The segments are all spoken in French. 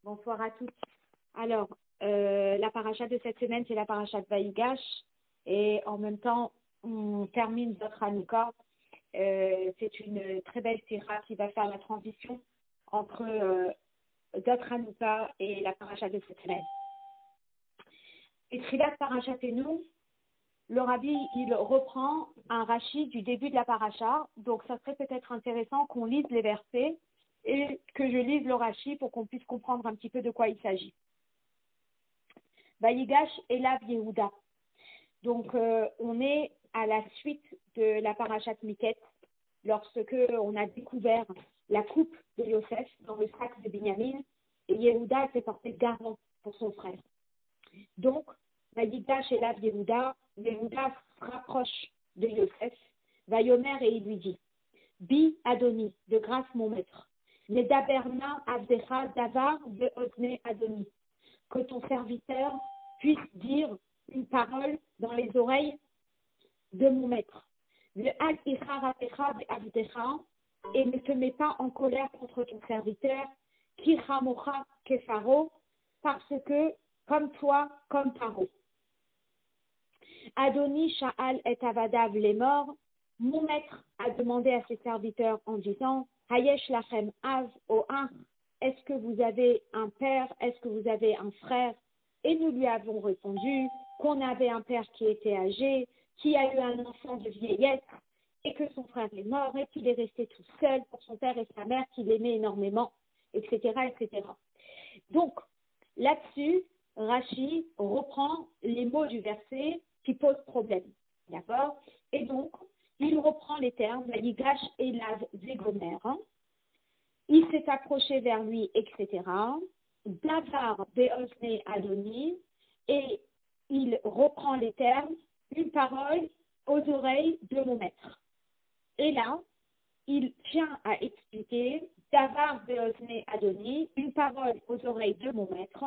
Bonsoir à toutes. Alors, la paracha de cette semaine, c'est la paracha de Vaïgash. Et en même temps, on termine notre Hanouka. C'est une très belle sira qui va faire la transition entre notre Hanouka et la paracha de cette semaine. Et Trilat Parashat et nous, le rabbi, il reprend un Rashi du début de la paracha. Donc, ça serait peut-être intéressant qu'on lise les versets et que je lise le Rashi pour qu'on puisse comprendre un petit peu de quoi il s'agit. Vaïgash Elav Yehuda. Donc, on est à la suite de la parachat Miket, lorsque on a découvert la coupe de Yosef dans le sac de Binyamin, et Yehuda s'est porté garant pour son frère. Donc, Vaïgash Elav Yehuda, Yehuda se rapproche de Yosef, Vayomer, et il lui dit, Bi Adoni, de grâce mon maître, Nedaberna Avdecha Davar de Ozne Adoni, que ton serviteur puisse dire une parole dans les oreilles de mon maître. Le Al Iraratecha Avdecha, et ne te mets pas en colère contre ton serviteur, Kiramocha Kefaro, parce que, comme toi, comme Paro. Adoni Sha'al et Avadav les morts, mon maître a demandé à ses serviteurs en disant, Hayesh Lachem Av O'Ar, est-ce que vous avez un père, est-ce que vous avez un frère? Et nous lui avons répondu qu'on avait un père qui était âgé, qui a eu un enfant de vieillesse, et que son frère est mort, et qu'il est resté tout seul pour son père et sa mère, qu'il aimait énormément, etc., etc. Donc, là-dessus, Rashi reprend les mots du verset qui posent problème. D'accord? Et donc, il reprend les termes, Vaïgash Elav Zegomer. Il s'est approché vers lui, etc. Davar Beozne Adoni, et il reprend les termes, une parole aux oreilles de mon maître. Et là, il tient à expliquer Davar Beozne Adoni, une parole aux oreilles de mon maître,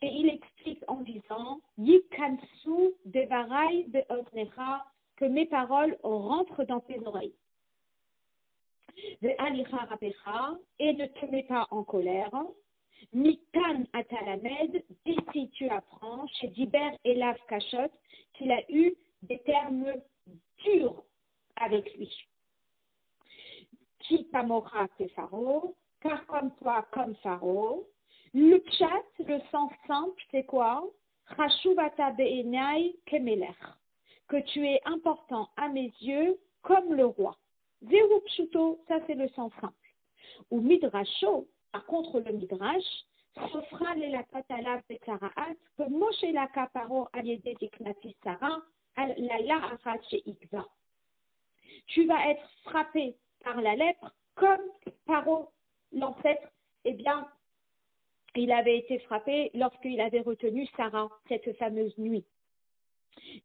et il explique en disant Yikansu Devarai Beoznecha, que mes paroles rentrent dans tes oreilles. Et ne te mets pas en colère. Mikan Atalamed, d'ici tu apprends, chez Diber Elav Kachot, qu'il a eu des termes durs avec lui. Qui Kamora que Pharaon, car comme toi, comme Pharaon. Le pshat, le sens simple, c'est quoi? Chashuvata be'enai kemelech, que tu es important à mes yeux comme le roi. Zéro pshuto, ça c'est le sens simple. Ou midrasho, par contre le midrash, sofra l'elakat alav bekaraat, que Moshe laka paro aliede diknati Sarah, la la'achat she'ikva. Tu vas être frappé par la lèpre comme Paro, l'ancêtre, eh bien, il avait été frappé lorsqu'il avait retenu Sarah, cette fameuse nuit.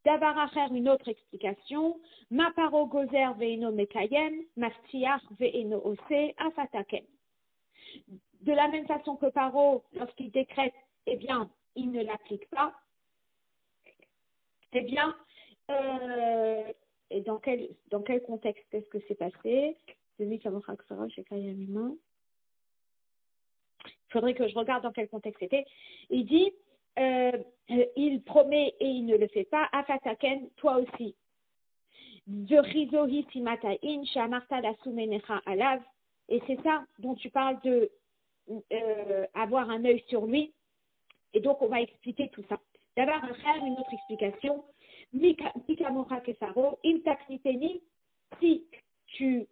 Davaracher, une autre explication, ma paro gozer ve'eno mekayem, maftiach ve'eno ose afataken. De la même façon que Paro, lorsqu'il décrète, eh bien, il ne l'applique pas. Eh bien, et dans quel contexte est-ce que c'est passé? Il faudrait que je regarde dans quel contexte c'était. Il dit, il promet et il ne le fait pas. Afataken, toi aussi. Et c'est ça dont tu parles de avoir un œil sur lui. Et donc, on va expliquer tout ça. D'abord, une autre explication. Si tu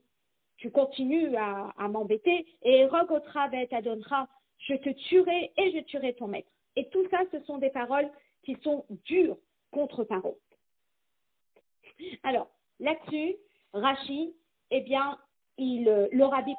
continues à m'embêter, et Rogotra vet adonra, je te tuerai et je tuerai ton maître. Et tout ça, ce sont des paroles qui sont dures contre Paro. Alors, là-dessus, Rashi, eh bien, le rabbi,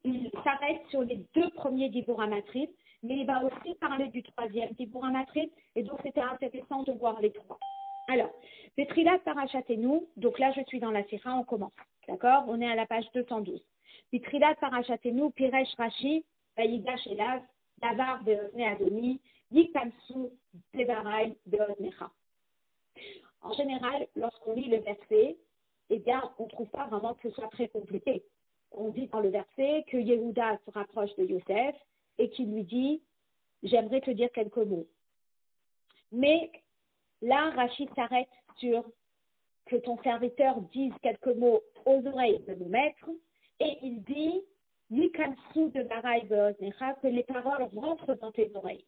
il s'arrête sur les deux premiers Dibur Matrib, mais il va aussi parler du troisième Dibur Matrib, et donc c'était intéressant de voir les trois. Alors, Petrilat Parachatenu, donc là je suis dans la Sira, on commence, d'accord? On est à la page 212. Petrilat Parachatenu, Piresh Rashi, Vaïgash Elav, Davar Beozne Adoni, Yikamsu Devarai Beoznecha. En général, lorsqu'on lit le verset, eh bien, on ne trouve pas vraiment que ce soit très compliqué. On dit dans le verset que Yehuda se rapproche de Yosef et qu'il lui dit j'aimerais te dire quelques mots. Mais là, Rachid s'arrête sur que ton serviteur dise quelques mots aux oreilles de mon maître, et il dit Yikansu de Barai Beoznecha, que les paroles rentrent dans tes oreilles.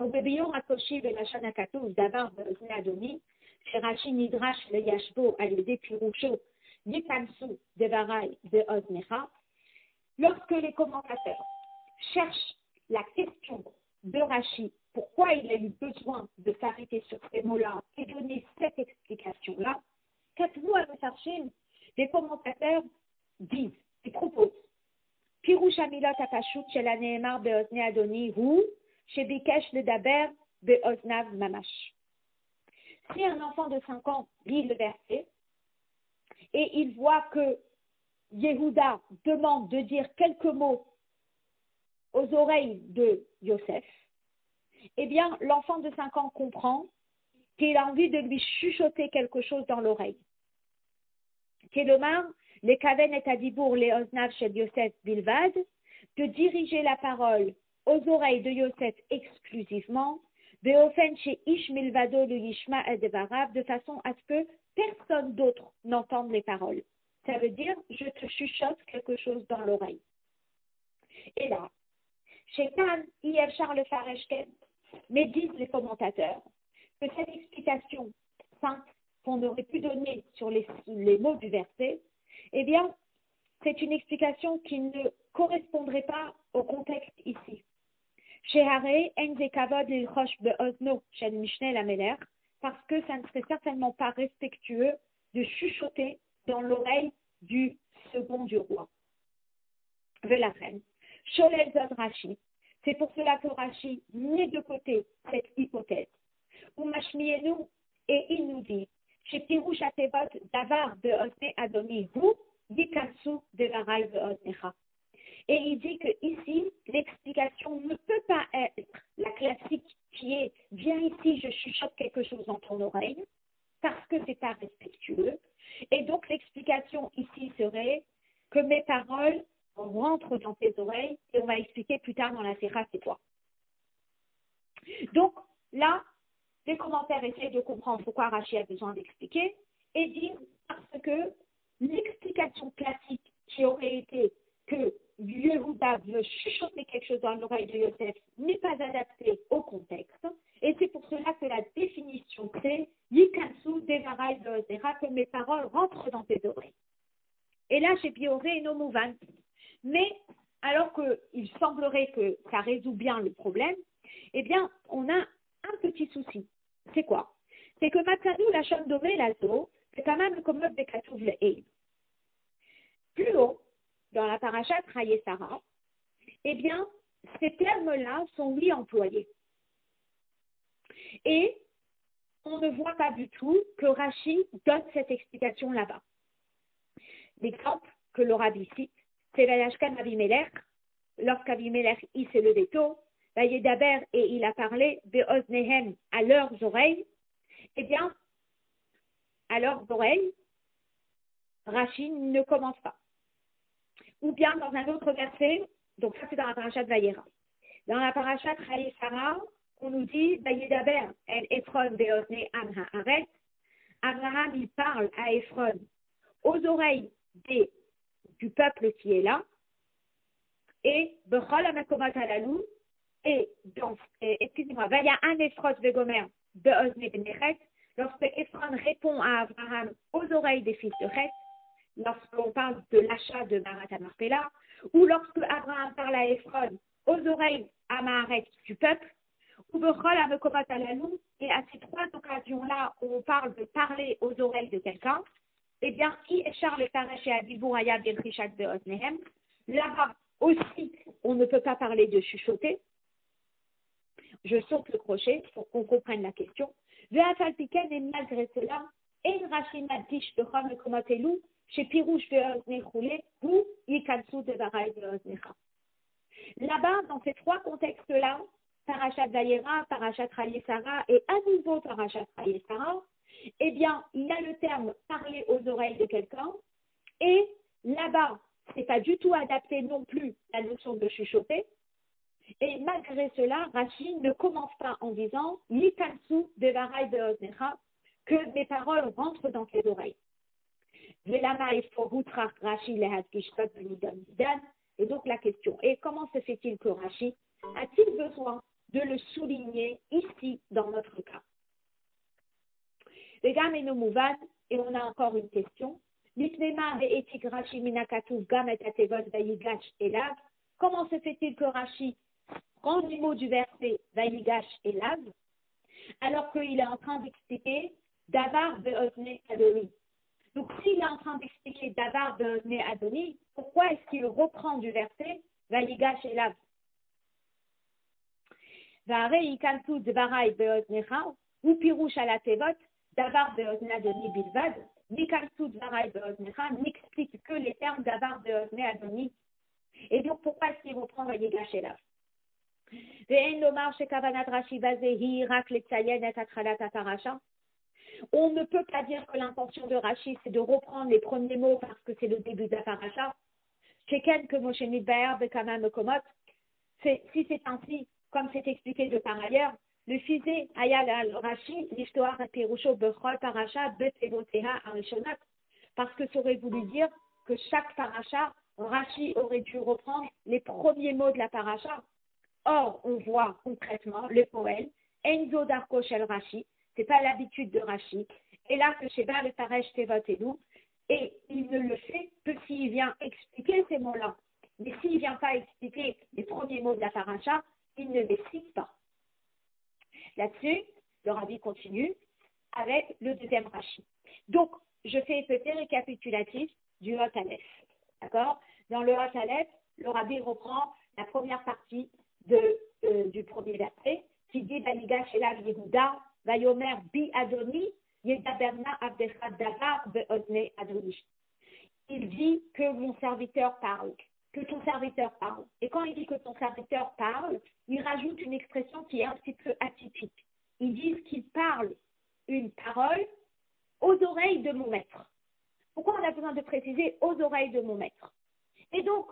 Au bébé Rakoshi Velachana Katouf Davar Beozne Adoni, chez Rachid Nidrash le Yashbo à l'idée Piroucho, Yikansu de Barai Beoznecha, lorsque les commentateurs cherchent la question de Rachid, pourquoi il a eu besoin de s'arrêter sur ces mots-là et donner cette explication-là, qu'êtes-vous à chercher? Les commentateurs disent, ils proposent, Pirouch Amilot Apashut chez la Nehemar Beozne Adoni ou chez Bikesh le Daber Beoznav Mamash. Si un enfant de 5 ans lit le verset et il voit que Yehuda demande de dire quelques mots aux oreilles de Yosef, eh bien, l'enfant de 5 ans comprend qu'il a envie de lui chuchoter quelque chose dans l'oreille. Kelomar, les kaven et adibour, les oznav chez Yosef bilvad, de diriger la parole aux oreilles de Yosef exclusivement, beofen chez ish milvado le yishma et devarav, de façon à ce que personne d'autre n'entende les paroles. Ça veut dire, je te chuchote quelque chose dans l'oreille. Et là, chez Tan, Yves Charles Fareshken, mais disent les commentateurs que cette explication simple qu'on aurait pu donner sur les mots du verset, eh bien, c'est une explication qui ne correspondrait pas au contexte ici. Chez Haré, Enze Kavod Lilchosh Beozno, chez Mishneh Lameler, parce que ça ne serait certainement pas respectueux de chuchoter dans l'oreille du second du roi. Velachem, Sholel Zod Rashi, c'est pour cela que Rashi met de côté cette hypothèse. Ou Mashmienu, et il nous dit, chez Pirouch Atevot Davar Beozne Adoni, vous, Yikansu de Varai Beoznecha. Et il dit que ici, l'explication ne peut pas être la classique qui est viens ici, je chuchote quelque chose dans ton oreille, parce que c'est pas respectueux. Et donc l'explication ici serait que mes paroles rentrent dans tes oreilles, et on va expliquer plus tard dans la séra, c'est quoi. Donc là, les commentaires essaient de comprendre pourquoi Rashi a besoin d'expliquer et disent parce que l'explication classique qui aurait été que Yehuda veut chuchoter quelque chose dans l'oreille de Yosef n'est pas adaptée au contexte, et c'est pour cela que la définition c'est Yikansu Devarai Beoznecha, que mes paroles rentrent dans tes oreilles. Et là, chez Bioré et Nomouvan. Mais alors qu'il semblerait que ça résout bien le problème, eh bien, on a un petit souci. C'est quoi? C'est que Matzanou, la Shom Domé, l'Azo, c'est quand même comme le Bekatouv le Eid. Plus haut, dans la parachat Raye Sarah, eh bien, ces termes-là sont lui employés. Et on ne voit pas du tout que Rashi donne cette explication là-bas. L'exemple que le Rabbi cite, c'est Vayashkan Avimelech, lorsqu'Avimelech il s'est levé tôt, Vayedaber et il a parlé Beoznehem à leurs oreilles, eh bien, à leurs oreilles, Rashi ne commence pas. Ou bien dans un autre verset, donc ça c'est dans la parachat Vayera. Dans la parachat Raye Sarah, on nous dit Vayedaber el Ephron Beozne Am Haaret. Abraham il parle à Ephron aux oreilles du peuple qui est là, et Bechol Amakomat Alalou, excusez-moi, Vaya un Ephron Vegomer Beozne Benechet, lorsque Ephron répond à Abraham aux oreilles des fils de Chet, lorsqu'on parle de l'achat de Marat Marpella, ou lorsque Abraham parle à Ephron aux oreilles à Maharet du peuple, ou Bechol Amakomat Alalou, et à ces trois occasions-là où on parle de parler aux oreilles de quelqu'un, eh bien, là-bas aussi, on ne peut pas parler de chuchoter. Je saute le crochet pour qu'on comprenne la question. Et malgré cela, là-bas, dans ces trois contextes-là, Parashat Vayera, Parashat Raye Sarah et à nouveau Parashat Raye Sarah, eh bien, il y a le terme parler aux oreilles de quelqu'un, et là-bas, ce n'est pas du tout adapté non plus la notion de chuchoter, Et malgré cela, Rashi ne commence pas en disant Yikansu devarai beoznecha, que mes paroles rentrent dans tes oreilles. Velama efohutrach Rashi lehadkishtot benidon didan. Et donc la question est comment se fait-il que Rashi a-t-il besoin de le souligner ici dans notre cas? Les gars, et nos mouvan, et on a encore une question. Comment se fait-il que Rashi prend les mots du verset Vayigash et Lav alors qu'il est en train d'expliquer Davar be'ozne Adoni? Donc s'il est en train d'expliquer Davar be'ozne Adoni, pourquoi est-ce qu'il reprend du verset Vayigash et Lav? Vare ikantu dvarai be'oznecha ou pirouche à la tevot Davar be'ozne Adoni bilvad. Nikantu dvarai be'oznecha n'explique que les termes Davar be'ozne Adoni. Et donc pourquoi est-ce qu'il reprend Vayigash et Lav? On ne peut pas dire que l'intention de Rashi, c'est de reprendre les premiers mots parce que c'est le début de la paracha. Si c'est ainsi, comme c'est expliqué de par ailleurs, le fisé ayal al Rashi, l'histoire perusho bechol paracha betevoteha arishonat, parce que ça aurait voulu dire que chaque paracha, Rashi aurait dû reprendre les premiers mots de la paracha. Or, on voit concrètement le poème Enzo Darko Shel Rashi, c'est pas l'habitude de Rashi, et là que Sheba le Paresh Tevatelu, et il ne le fait que s'il vient expliquer ces mots-là. Mais s'il ne vient pas expliquer les premiers mots de la paracha, il ne les cite pas. Là-dessus, le Rabbi continue avec le deuxième Rashi. Donc, je fais un petit récapitulatif du Hot Aleph. D'accord? Dans le Hot Aleph, le Rabbi reprend la première partie du premier verset, qui dit Vayigash elav Yehuda, Vayomer bi Adoni, Yedaberna Abdecha Davar be'ozne Adoni. Il dit que mon serviteur parle, que ton serviteur parle. Et quand il dit que ton serviteur parle, il rajoute une expression qui est un petit peu atypique. Ils disent qu'il parle une parole aux oreilles de mon maître. Pourquoi on a besoin de préciser aux oreilles de mon maître? Et donc,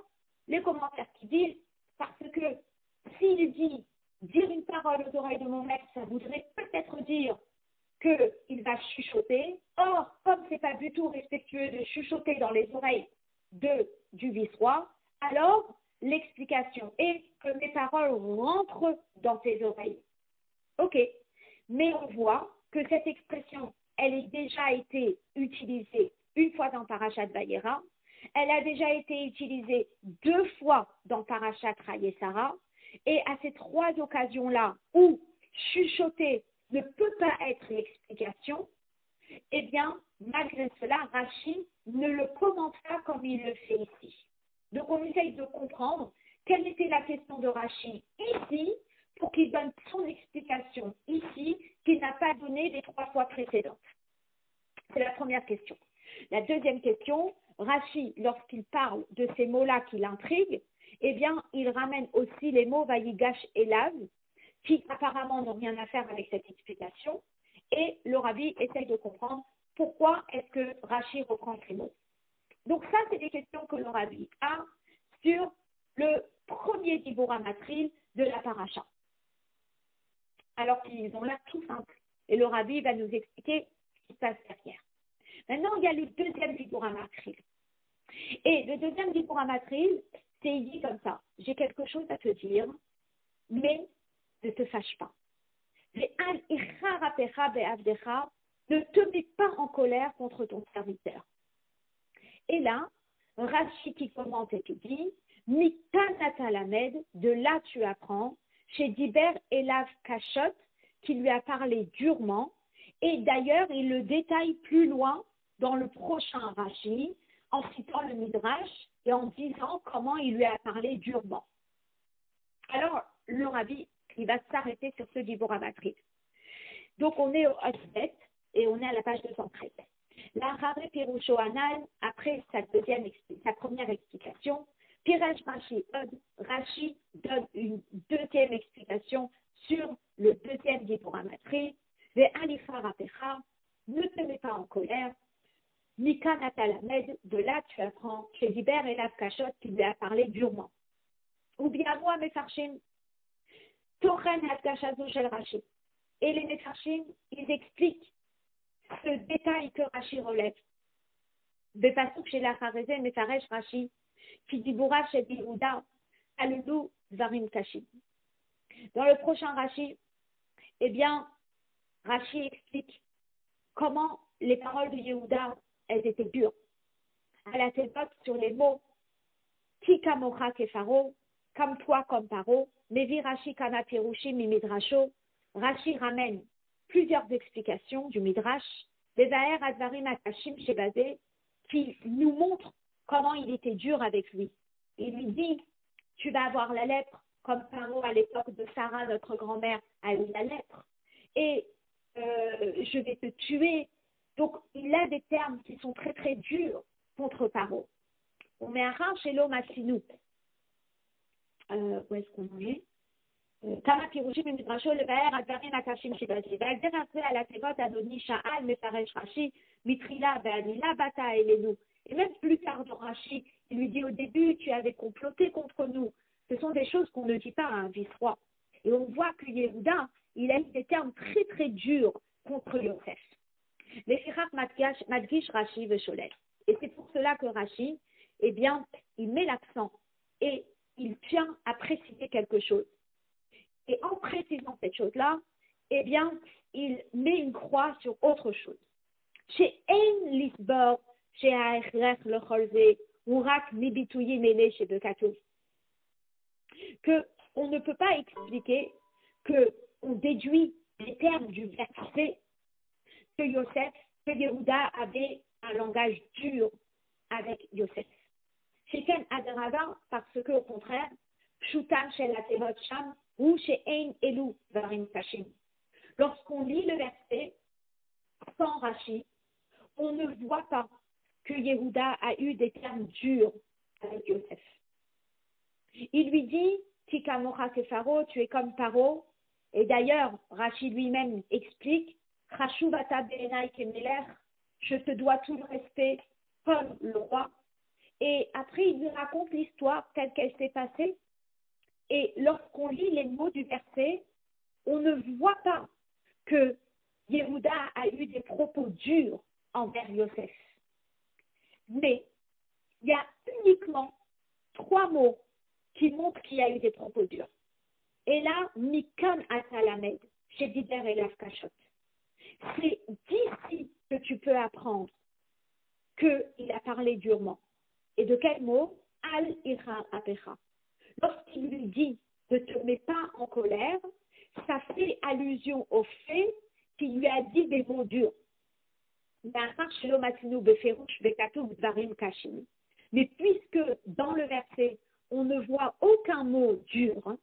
les commentaires qui disent, parce que s'il dit dire une parole aux oreilles de mon maître, ça voudrait peut-être dire qu'il va chuchoter. Or, comme ce n'est pas du tout respectueux de chuchoter dans les oreilles du vice-roi, alors l'explication est que mes paroles rentrent dans tes oreilles. Ok, mais on voit que cette expression, elle a déjà été utilisée une fois dans Parashat Vayera, elle a déjà été utilisée 2 fois dans Parashat Chayesara, et à ces 3 occasions-là où chuchoter ne peut pas être l'explication, eh bien, malgré cela, Rashi ne le commente pas comme il le fait ici. Donc, on essaye de comprendre quelle était la question de Rashi ici pour qu'il donne son explication ici qu'il n'a pas donné les 3 fois précédentes. C'est la première question. La deuxième question, Rashi, lorsqu'il parle de ces mots-là qui l'intriguent, eh bien, il ramène aussi les mots Vayigash et Lav, qui apparemment n'ont rien à faire avec cette explication, et le Rabbi essaye de comprendre pourquoi est-ce que Rashi reprend ces mots. Donc ça, c'est des questions que le Rabbi a sur le premier Dibur Matril de la paracha. Alors qu'ils ont l'air tout simple, et le Rabbi va nous expliquer ce qui se passe derrière. Maintenant, il y a le deuxième Dibur Matril. Et le deuxième Dibur Matril, c'est il dit comme ça, j'ai quelque chose à te dire, mais ne te fâche pas. Ne te mets pas en colère contre ton serviteur. Et là, Rashi qui commente et qui dit, Mitanata Lamed, de là tu apprends, chez Diber Elav Kashot, qui lui a parlé durement, et d'ailleurs il le détaille plus loin dans le prochain Rashi, en citant le Midrash et en disant comment il lui a parlé durement. Alors, le Rabbi, il va s'arrêter sur ce Dibur Matril. Donc, on est au Hot-Bet et on est à la page 213. La Haré Pirusho Anal, après sa première explication, Piresh Rashi Rashi donne une deuxième explication sur le deuxième Dibur Matril. Ve Alifa Rapecha, ne te mets pas en colère. Mika Natalamed, de là tu apprends chez Diber et Lav Kashot qui lui a parlé durement. Ou bien moi, Mefarshim, Tochen Hadgashazo Shel Rashi. Et les Mefarshim, ils expliquent ce détail que Rashi relève. Bepasuk chez la Pharisée, Mefaresh Rashi, qui dit Boura chez Yehuda, Alulu Dvarim Kashim. Dans le prochain Rashi, eh bien, Rashi explique comment les paroles de Yehuda, elles étaient dures. À la tête sur les mots, Ki kamocha kefaro, comme toi, comme paro, Mevi Rashi kana pirushim midrasho. Rashi ramène plusieurs explications du Midrash, Bevaer Advarim Akashim Shebazé, qui nous montre comment il était dur avec lui. Il lui dit, tu vas avoir la lèpre, comme Paro à l'époque de Sarah, notre grand-mère, a eu la lèpre, et je vais te tuer. Donc, il a des termes qui sont très très durs contre Paro. On met un rin chez l'homme à Sinou. Où est-ce qu'on en est? כמה פירושים במדרשו לבאר הדברים הקשים שבזה. ועל דרך זה על התיבות אדוני שאל מפרש רש"י מתחילה ועלילה באת אלינו. Et même plus tard dans Rashi, il lui dit au début, tu avais comploté contre nous. Ce sont des choses qu'on ne dit pas à un vice-roi. Et on voit que Yehuda, il a eu des termes très très durs contre Yosef. Lefichach madgish Rashi vesholel. Et c'est pour cela que Rashi, eh bien, il met l'accent et il tient à préciser quelque chose. Et en précisant cette chose-là, eh bien, il met une croix sur autre chose. Chez Ein Lisbor, chez Aechrech le Cholze, ou Rak Mibitouyi Mele chez Bekatou. Que on ne peut pas expliquer qu'on déduit des termes du verset que Yosef, que Yehuda avait un langage dur avec Yosef. Chez Ken Adarava, parce que, au contraire, Pshutam chez la Tevot Sham, ou chez Ein Elu Varim Kashim. Lorsqu'on lit le verset sans Rashi, on ne voit pas que Yehuda a eu des termes durs avec Yosef. Il lui dit, Tikamocha Kefaro, tu es comme Paro. Et d'ailleurs, Rashi lui-même explique, Chashuvata Be'enai Kemeler, je te dois tout le respect comme le roi. Et après, il lui raconte l'histoire telle qu'elle s'est passée. Et lorsqu'on lit les mots du verset, on ne voit pas que Yehuda a eu des propos durs envers Yosef. Mais il y a uniquement 3 mots qui montrent qu'il y a eu des propos durs. Et là, Mikan Atalamed, chez Dider et Lafkashot. C'est d'ici que tu peux apprendre qu'il a parlé durement. Et de quel mot? Al-Ira Apecha. Lorsqu'il lui dit ne te mets pas en colère, ça fait allusion au fait qu'il lui a dit des mots durs. Mais puisque dans le verset, on ne voit aucun mot dur,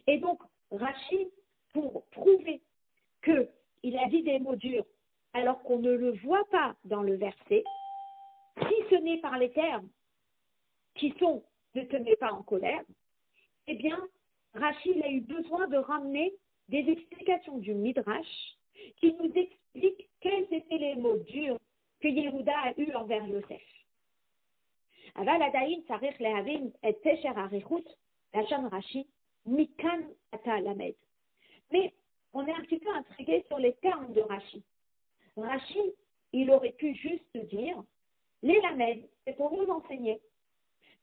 et donc, Rashi, pour prouver qu'il a dit des mots durs alors qu'on ne le voit pas dans le verset, si ce n'est par les termes qui sont ne te mets pas en colère, eh bien, Rashi a eu besoin de ramener des explications du Midrash qui nous expliquent quels étaient les mots durs que Yehuda a eu envers Yosef. Aval adayin sarich lehavin et pesher arichut, lachon Rashi, mikan ata lamed. Mais on est un petit peu intrigué sur les termes de Rashi. Rashi, il aurait pu juste dire, les lamed, c'est pour nous enseigner.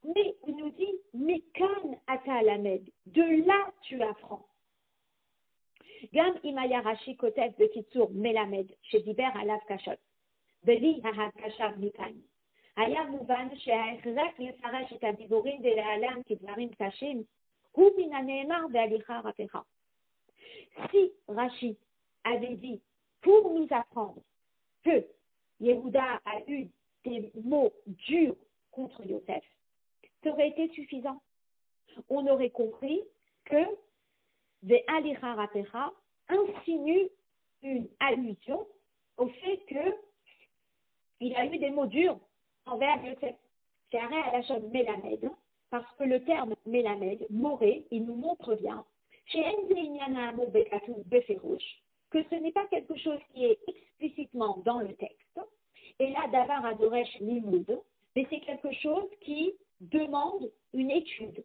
Mais il nous dit, mikan ata lamed, de là tu apprends. Gam imaya Rashi kotev de Kitsur melamed, chez Diber alav kashot, beli ahad kashav mikan. היה מובן שההכרח לפרש את הדיבורים דלהלן כדברים קשים הוא מן הנאמר בהליכה רפכה. Si Rashi avait dit pour nous apprendre que Yehuda a eu des mots durs contre Yosef, ça aurait été suffisant. On aurait compris que Ve'alicha Rapecha insinue une allusion au fait qu'il a eu des mots durs envers Yosef. C'est arrêt à la chose Mélamed, parce que le terme Mélamed, moré, il nous montre bien que ce n'est pas quelque chose qui est explicitement dans le texte. Et là, Adavar Adoresh Limud, mais c'est quelque chose qui demande une étude.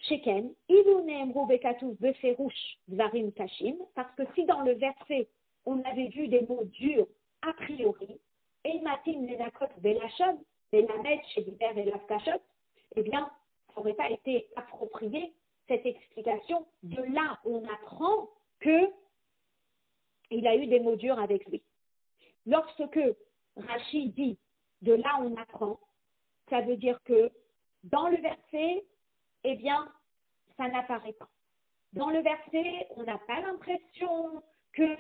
Sheken, Ilu Neemru Bekatuf Beferush Dvarim Kashim, parce que si dans le verset, on avait vu des mots durs a priori, et Matim Lenakot Belachon, Belamed Shediber et Lavkashot, eh bien, ça n'aurait pas été approprié, cette explication. De là, on apprend que il a eu des mots durs avec lui. Lorsque Rashi dit, de là on apprend, ça veut dire que dans le verset, eh bien, ça n'apparaît pas. Dans le verset, on n'a pas l'impression que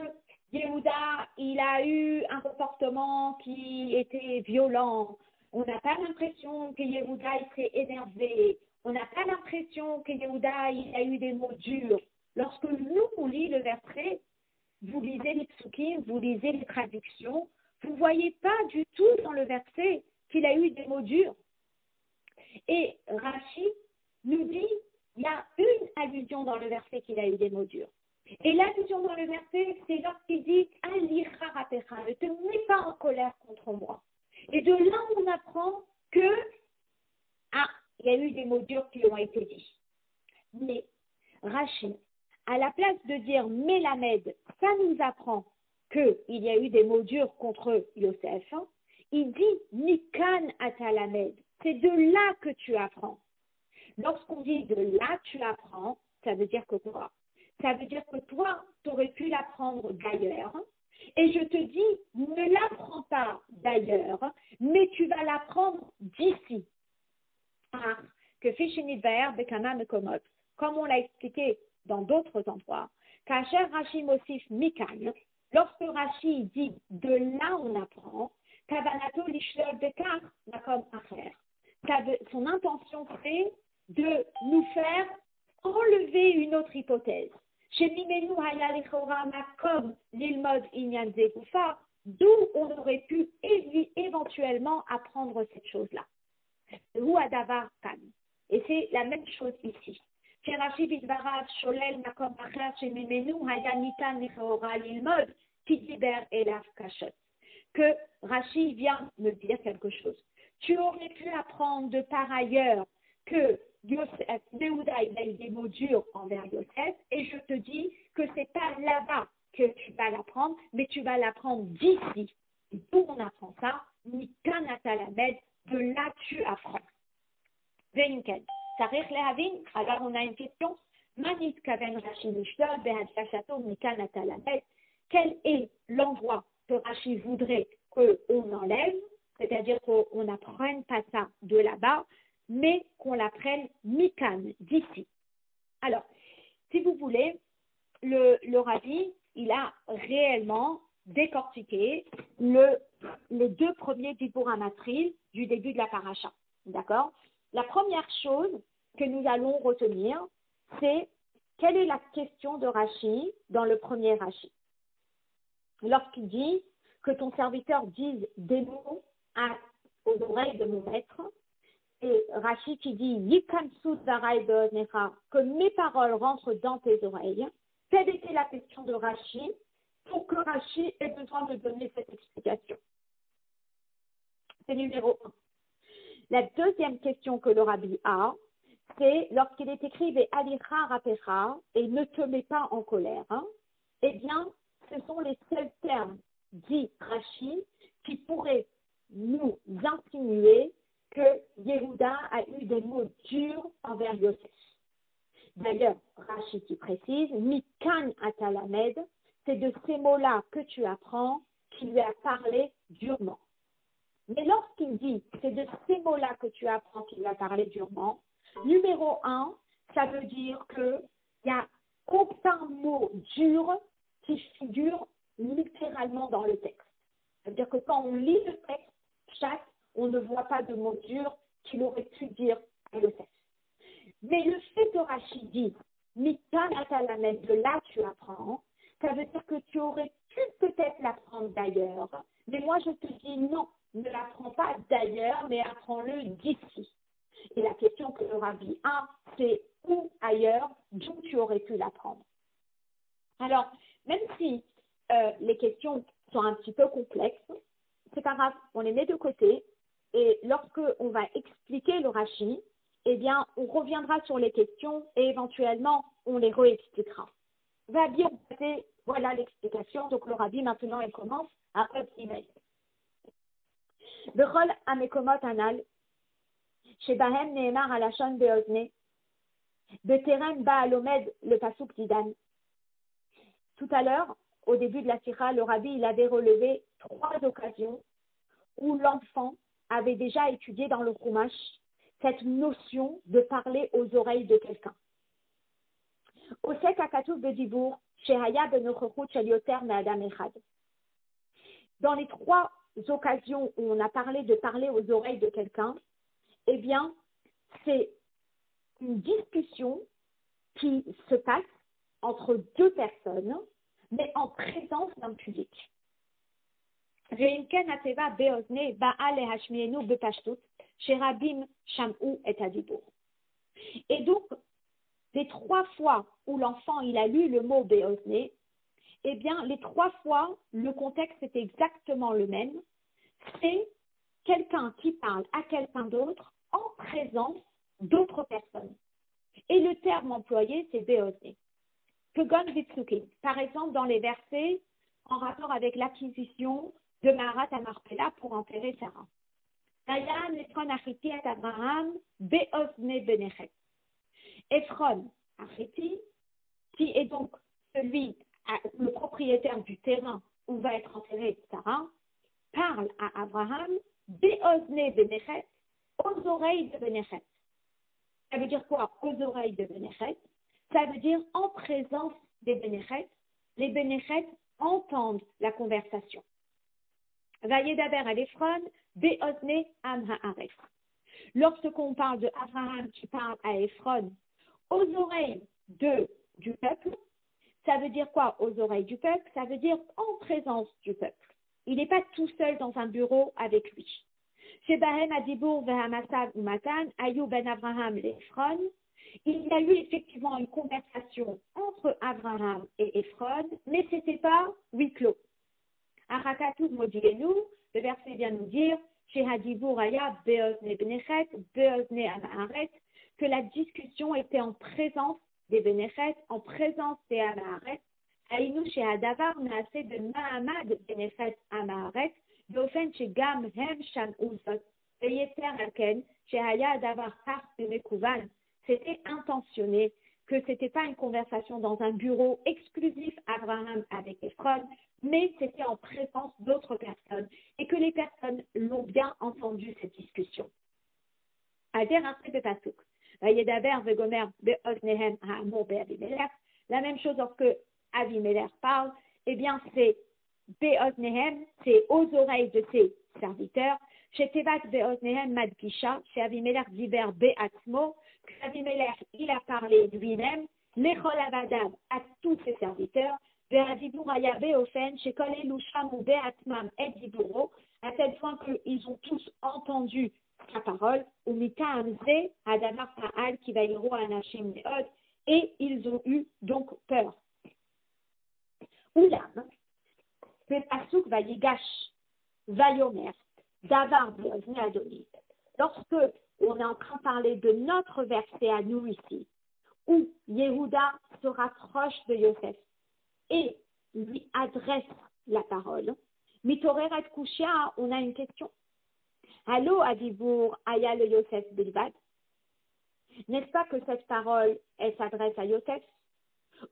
Yehuda, il a eu un comportement qui était violent. On n'a pas l'impression que Yehuda, il s'est énervé. On n'a pas l'impression que Yehuda, il a eu des mots durs. Lorsque nous, on lit le verset, vous lisez les psukim, vous lisez les traductions, vous ne voyez pas du tout dans le verset qu'il a eu des mots durs. Et Rashi nous dit, il y a une allusion dans le verset qu'il a eu des mots durs. Et l'allusion dans le verset, c'est lorsqu'il dit « Alira rapecha » ne te mets pas en colère contre moi. Et de là, on apprend que, il y a eu des mots durs qui ont été dits. Mais Rashi, à la place de dire Mélamed, ça nous apprend qu'il y a eu des mots durs contre Yosef, il dit Mikan atalamed, c'est de là que tu apprends. Lorsqu'on dit de là tu apprends, ça veut dire que quoi? Ça veut dire que toi, tu aurais pu l'apprendre d'ailleurs, et je te dis, ne l'apprends pas d'ailleurs, mais tu vas l'apprendre d'ici. Que Fishinidvaer Bekama Mekomot, comme on l'a expliqué dans d'autres endroits, Kacher Rashi Mosif Mikan, lorsque Rashi dit de là on apprend, Kavanato Lishlol Bekar Makom Acher. Son intention c'est de nous faire enlever une autre hypothèse. Chez Mimenu Haya Lechora Makom Lilmod Inyan Zegoufa, d'où on aurait pu éventuellement apprendre cette chose-là. Ou Adavar Kan. Et c'est la même chose ici. Que Rashi vient me dire quelque chose. Tu aurais pu apprendre de par ailleurs que Yehuda a eu des mots durs envers Yosef, et je te dis que c'est pas là-bas que tu vas l'apprendre, mais tu vas l'apprendre d'ici. D'où on apprend ça? Mikan atalamed, de là tu apprends. Venken. Alors on a une question. Quel est l'endroit que Rashi voudrait qu'on enlève, c'est-à-dire qu'on n'apprenne pas ça de là-bas, mais qu'on l'apprenne mikan, d'ici. Alors, si vous voulez, le Rabbi, il a réellement décortiqué les deux premiers Dibur Amatril du début de la paracha. D'accord? La première chose que nous allons retenir, c'est quelle est la question de Rashi dans le premier Rashi. Lorsqu'il dit que ton serviteur dise des mots aux oreilles de mon maître, et Rashi qui dit Yikamsu zarai be'onecha, que mes paroles rentrent dans tes oreilles, quelle était la question de Rashi pour que Rashi ait besoin de donner cette explication? C'est numéro 1. La deuxième question que le Rabbi a, c'est lorsqu'il est écrit Ve'alicha rapecha et ne te mets pas en colère, eh bien, ce sont les seuls termes dit Rashi qui pourraient nous insinuer que Yehuda a eu des mots durs envers Yosef. D'ailleurs, Rashi qui précise, Mikan atalamed, c'est de ces mots-là que tu apprends qu'il lui a parlé durement. Mais lorsqu'il dit, c'est de ces mots-là que tu apprends qu'il lui a parlé durement, numéro 1, ça veut dire qu'il n'y a aucun mot dur qui figure littéralement dans le texte. Ça veut dire que quand on lit le texte, on ne voit pas de mots durs qu'il aurait pu dire à Yosef. Mais le fait que Rashi dit, Mikan atalamed, de là tu apprends, ça veut dire que tu aurais pu peut-être l'apprendre d'ailleurs. Mais moi je te dis non, ne l'apprends pas d'ailleurs, mais apprends-le d'ici. Et la question que le Rabbi a, c'est où ailleurs, d'où tu aurais pu l'apprendre. Alors, même si les questions sont un petit peu complexes, c'est pas grave, on les met de côté et lorsque on va expliquer le Rashi, eh bien, on reviendra sur les questions et éventuellement, on les réexpliquera. Va bien passer, voilà l'explication. Donc, le Rabbi, maintenant, il commence à optimiser. Bechol amekomot anal, shebahem neemar alashon beozne, beterem ba'alomed le pasuk didan. Tout à l'heure, au début de la Sira, le Rabbi, il avait relevé 3 occasions où l'enfant avait déjà étudié dans le Chumash cette notion de parler aux oreilles de quelqu'un. Osek akatouf bedibour, shehaya benochochut shel yoter me'adam echad. Dans les 3 occasions où on a parlé de parler aux oreilles de quelqu'un, eh bien, c'est une discussion qui se passe entre 2 personnes, mais en présence d'un public. Et donc, les 3 fois où l'enfant il a lu le mot Beozne, eh bien, les 3 fois, le contexte est exactement le même. C'est quelqu'un qui parle à quelqu'un d'autre en présence d'autres personnes. Et le terme employé, c'est Beozne. Par exemple, dans les versets en rapport avec l'acquisition de Maharat à Marpella pour enterrer Sarah. Ephron Achiti, qui est donc le propriétaire du terrain où va être enterrée Sarah, parle à Abraham Beozne Benechet, aux oreilles de Benechet. Ça veut dire quoi, aux oreilles de Benechet? Ça veut dire en présence des Benechet. Les Benechet entendent la conversation. Vayedaber à l'Ephron, Beozne Am Haaretz. Lorsqu'on parle de Abraham qui parle à Ephron, aux oreilles du peuple, ça veut dire quoi aux oreilles du peuple? Ça veut dire en présence du peuple. Il n'est pas tout seul dans un bureau avec lui. Chez Bahem Adibour Vehamasav Umatan, Ayou ben Abraham l'Ephron, il y a eu effectivement une conversation entre Abraham et Ephron, mais ce n'était pas huis clos. Arakatou Modienu, le verset vient nous dire, chez Hadibour Aya Beozne Benechet, Beozne Amaharet, que la discussion était en présence des Benechet, en présence des Amaharet. Aïnou chez Hadavar Naase de Mahamad Benechet Amaharet, Dofen chez Gam Hem Shan Uzot, Veyeter Aken, chez Haya Hadavar Par de Mekouvan. C'était intentionné, que ce n'était pas une conversation dans un bureau exclusif Abraham avec Ephron, mais c'était en présence d'autres personnes et que les personnes l'ont bien entendu cette discussion. La même chose lorsque Avimelech parle, eh bien c'est Beoznehem, c'est aux oreilles de ses serviteurs. Chez Tevat Beoznehem Madkisha, chez Avimelech Diber Beatzmo, Avimelech il a parlé lui-même, Lechol Avadam à tous ses serviteurs, Be'adibur Ayabe Ofen, chez Kol Elusham ou Beatmam et Diburo, à tel point qu'ils ont tous entendu sa parole, ou Mita Amze, Adamar Ta'al, qui va yiro Anashim Neod, et ils ont eu donc peur. Oulam, le pasuk va yigash, vayomer, davar beozne Adonit. Lorsque on est en train de parler de notre verset à nous ici, où Yehuda se rapproche de Yosef et lui adresse la parole, Mitoreret Kushia, on a une question. Allô, Adibour, Aya le Yosef Bilbad. N'est-ce pas que cette parole, elle s'adresse à Yosef?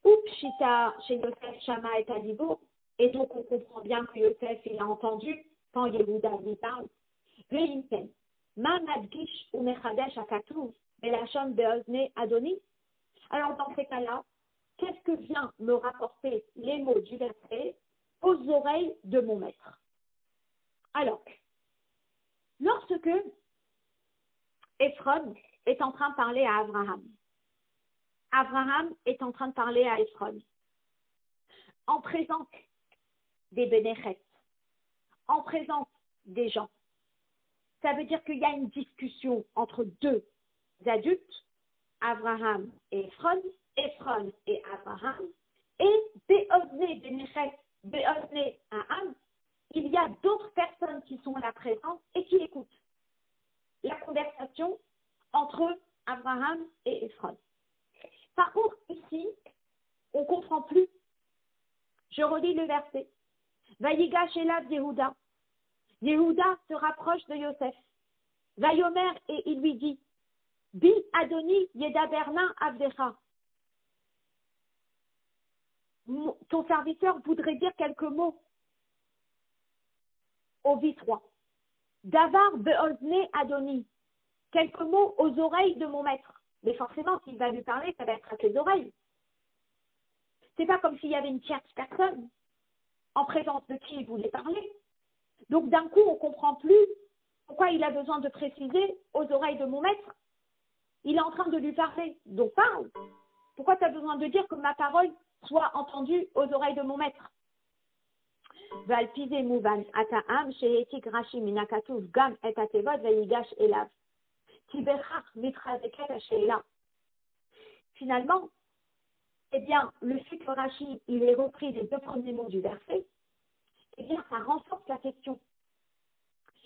Ou Pshita, chez Yosef Shama et Adibour. Et donc, on comprend bien que Yosef, il a entendu quand Yehuda lui parle. Ve'imten, ma madgish ou mechadesh akatuv, belachon beozne Adoni. Alors, dans ces cas-là, qu'est-ce que vient me rapporter les mots du verset aux oreilles de mon maître? Alors, lorsque Ephron est en train de parler à Abraham, Abraham est en train de parler à Ephron, en présence des Bénéchets, en présence des gens, ça veut dire qu'il y a une discussion entre 2 adultes, Abraham et Ephron et Abraham, et Beozne Bénéchet, Beozne Aham, il y a d'autres personnes qui sont là présentes et qui écoutent la conversation entre Abraham et Ephron. Par contre, ici, on ne comprend plus. Je relis le verset. Vayigash elav Yehuda. Yehuda se rapproche de Yosef. Vayomer et il lui dit, Bi Adoni Yedaberna Avdecha. Ton serviteur voudrait dire quelques mots au V3. Davar Beozne Adoni. Quelques mots aux oreilles de mon maître. Mais forcément, s'il va lui parler, ça va être à ses oreilles. C'est pas comme s'il y avait une tierce personne en présence de qui il voulait parler. Donc d'un coup, on ne comprend plus pourquoi il a besoin de préciser aux oreilles de mon maître. Il est en train de lui parler. Donc parle. Pourquoi tu as besoin de dire que ma parole soit entendue aux oreilles de mon maître? Finalement, eh bien, le fait que Rashi, il est repris les deux premiers mots du verset, eh bien, ça renforce la question.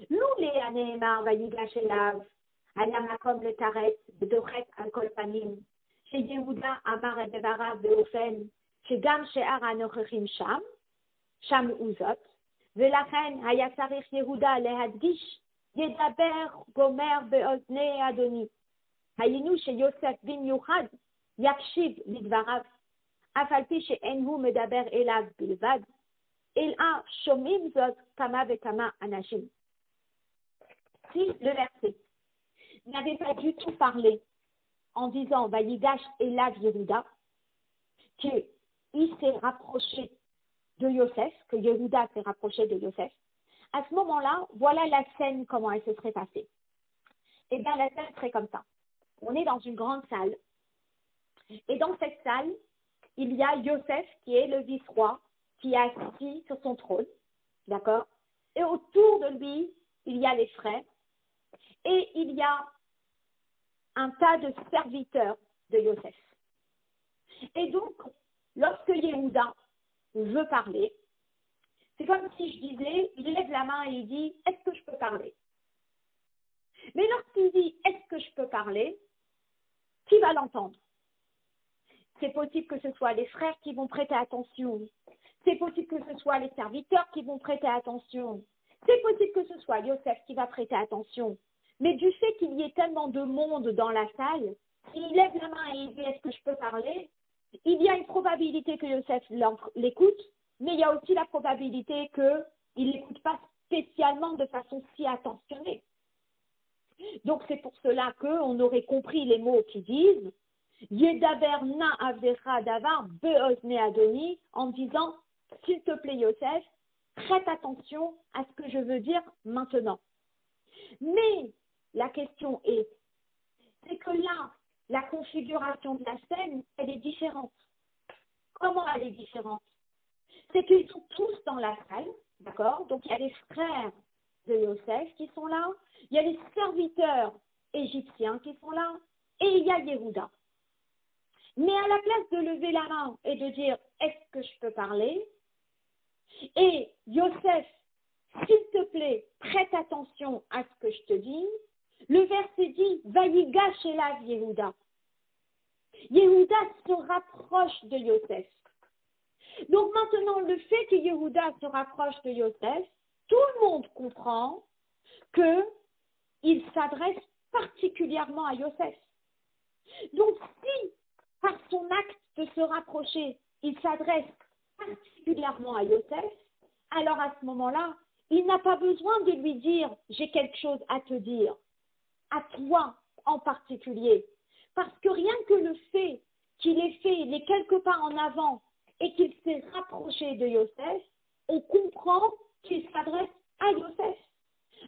Loulé Anémar Vayigash Elav, Anamakom le Taret, Bedochet Al-Kol Panim, chez Yehuda Amar et Devarav Beofen, chez Gam She'ar Anochechim Sham Uzot, Velachen Hayasarich Yehuda Lehadgish, Yedaber Gomer Beozne Adoni, Hayinu chez Yosef bin Yuchad, Yakshib Lidvarav, Afalpi chez Enhu Medaber Elav Bilvad, Ela Shomim Zot Kama Vekama Anashim. Si le verset n'avait pas du tout parlé en disant Vayigash Elav Yehuda, qu'il s'est rapproché de Yosef, que Yehuda s'est rapproché de Yosef, à ce moment-là, voilà la scène, comment elle se serait passée. Eh bien, la scène serait comme ça. On est dans une grande salle, et dans cette salle, il y a Yosef, qui est le vice-roi, qui est assis sur son trône, d'accord? Et autour de lui, il y a les frères, et il y a un tas de serviteurs de Yosef. Et donc, lorsque Yehuda veut parler, c'est comme si je disais, il lève la main et il dit, est-ce que je peux parler? Mais lorsqu'il dit, est-ce que je peux parler, qui va l'entendre? C'est possible que ce soit les frères qui vont prêter attention. C'est possible que ce soit les serviteurs qui vont prêter attention. C'est possible que ce soit Yosef qui va prêter attention. Mais du fait qu'il y ait tellement de monde dans la salle, s'il lève la main et il dit, est-ce que je peux parler? Il y a une probabilité que Yosef l'écoute, mais il y a aussi la probabilité qu'il ne l'écoute pas spécialement de façon si attentionnée. Donc c'est pour cela qu'on aurait compris les mots qui disent Yedaber na avdecha davar beozne adoni, en disant s'il te plaît Yosef, prête attention à ce que je veux dire maintenant. Mais la question est, c'est que là, la configuration de la scène, elle est différente. Comment elle est différente? C'est qu'ils sont tous dans la salle, d'accord? Donc il y a les frères de Yosef qui sont là, il y a les serviteurs égyptiens qui sont là, et il y a Yehuda. Mais à la place de lever la main et de dire « Est-ce que je peux parler ?» et « Yosef, s'il te plaît, prête attention à ce que je te dis », le verset dit « Vayigash elav Yehuda ». Yehuda se rapproche de Yosef. Donc maintenant, le fait que Yehuda se rapproche de Yosef, tout le monde comprend qu'il s'adresse particulièrement à Yosef. Donc si, par son acte de se rapprocher, il s'adresse particulièrement à Yosef, alors à ce moment-là, il n'a pas besoin de lui dire « j'ai quelque chose à te dire », à toi en particulier. Parce que rien que le fait qu'il ait fait les quelques pas en avant et qu'il s'est rapproché de Yosef, on comprend qu'il s'adresse à Yosef.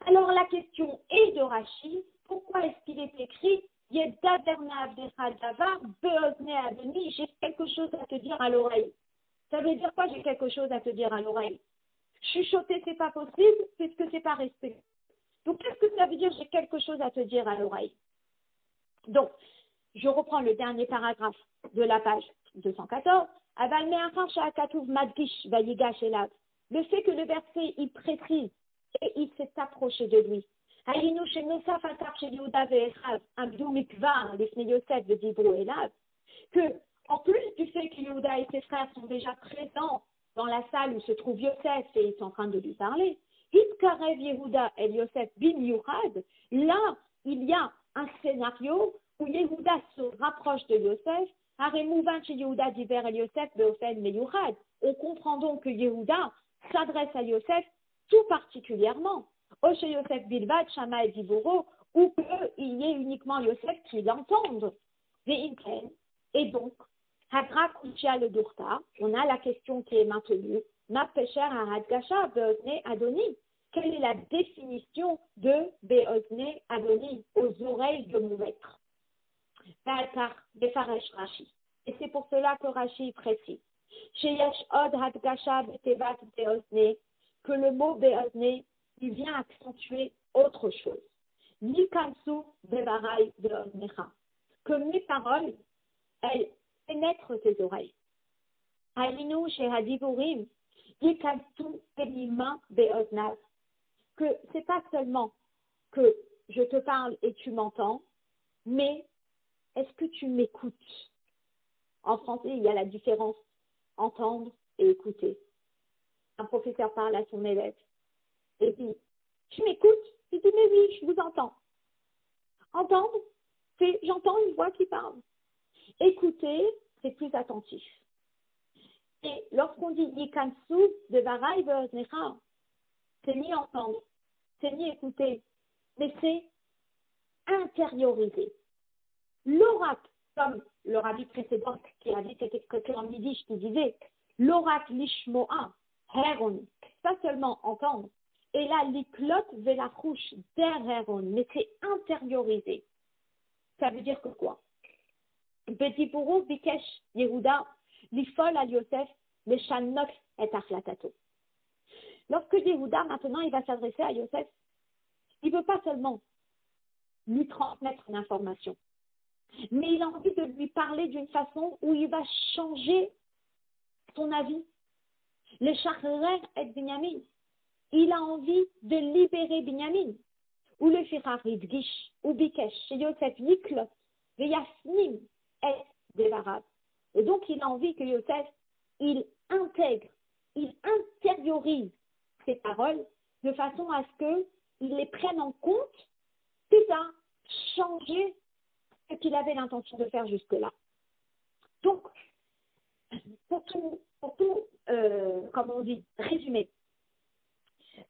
Alors la question est de Rashi, pourquoi est-ce qu'il est écrit j'ai quelque chose à te dire à l'oreille? Ça veut dire quoi, j'ai quelque chose à te dire à l'oreille? Chuchoter, c'est pas possible, puisque c'est pas respecté. Donc, qu'est-ce que ça veut dire, j'ai quelque chose à te dire à l'oreille? Donc, je reprends le dernier paragraphe de la page 214. Aval me'achar she'akatuv madgish vayigash elav. le fait que le verset, il précise et il s'est approché de lui. Que, en plus du fait que Yehuda et ses frères sont déjà présents dans la salle où se trouve Yosef et ils sont en train de lui parler, Hitkarev Yehuda et Yosef bin Yuchad, là, il y a un scénario où Yehuda se rapproche de Yosef. On comprend donc que Yehuda s'adresse à Yosef tout particulièrement. Yosef Bilvad, Shama et Diboro, ou qu'il y ait uniquement Yosef qui l'entende. Et donc, Hadra Kushia le Durta, on a la question qui est maintenue. Ma pécher à Hadgasha Beozne Adoni. Quelle est la définition de Beozne Adoni, aux oreilles de mon maître? Par Befaresh Rashi. Et c'est pour cela que Rashi précise. Sheyesh Od Hadgasha Betevat Beozne, que le mot Beozne, il vient accentuer autre chose. Nikansu Bevarai Beoznecha. Que mes paroles, elles pénètrent tes oreilles. Alinu Shehadivurim, Nikansu Elima Beoznav. Que c'est pas seulement que je te parle et tu m'entends, mais est-ce que tu m'écoutes? En français, il y a la différence entendre et écouter. Un professeur parle à son élève et dit, tu m'écoutes? Il dit, mais oui, je vous entends. Entendre, c'est j'entends une voix qui parle. Écouter, c'est plus attentif. Et lorsqu'on dit Yikansu de Varai Beoznecha, c'est ni entendre, c'est ni écouter, mais c'est intérioriser. L'oracle, comme le rabbi précédent qui a dit cette expression en yiddish qui disait l'oracle lishmoa, heron, pas seulement entendre, et là l'iklot velachouch der heron, mais c'est intérioriser. Ça veut dire que quoi? Betipuru bikesh Yehuda lifol al Yosef leshanot et achlatato. Lorsque Yehuda maintenant il va s'adresser à Yosef, il ne veut pas seulement lui transmettre l'information, mais il a envie de lui parler d'une façon où il va changer son avis. Les Shachrer et Binyamin, il a envie de libérer Binyamin. Ou le Firar Idgish, ou Bikesh, chez Yosef Yiklot, Veyasnim et Devarab. Et donc il a envie que Yosef, il intègre, il intériorise ses paroles de façon à ce qu'il les prenne en compte, puis à changer ce qu'il avait l'intention de faire jusque-là. Donc, pour tout comme on dit, résumer,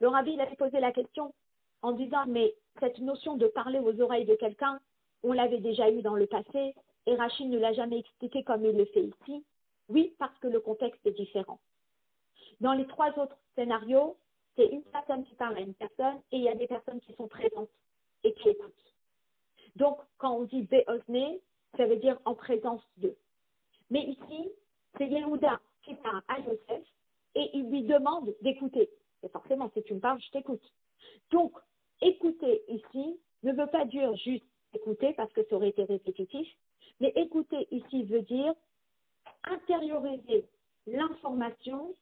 le rabbi il avait posé la question en disant, mais cette notion de parler aux oreilles de quelqu'un, on l'avait déjà eu dans le passé, et Rachid ne l'a jamais expliqué comme il le fait ici. Oui, parce que le contexte est différent. Dans les trois autres scénarios, c'est une personne qui parle à une personne, et il y a des personnes qui sont présentes et qui écoutent. Donc, quand on dit Beozne, ça veut dire en présence d'eux. Mais ici, c'est Yehuda qui parle à Yosef et il lui demande d'écouter. Et forcément, si tu me parles, je t'écoute. Donc, écouter ici ne veut pas dire juste écouter parce que ça aurait été répétitif, mais écouter ici veut dire intérioriser l'information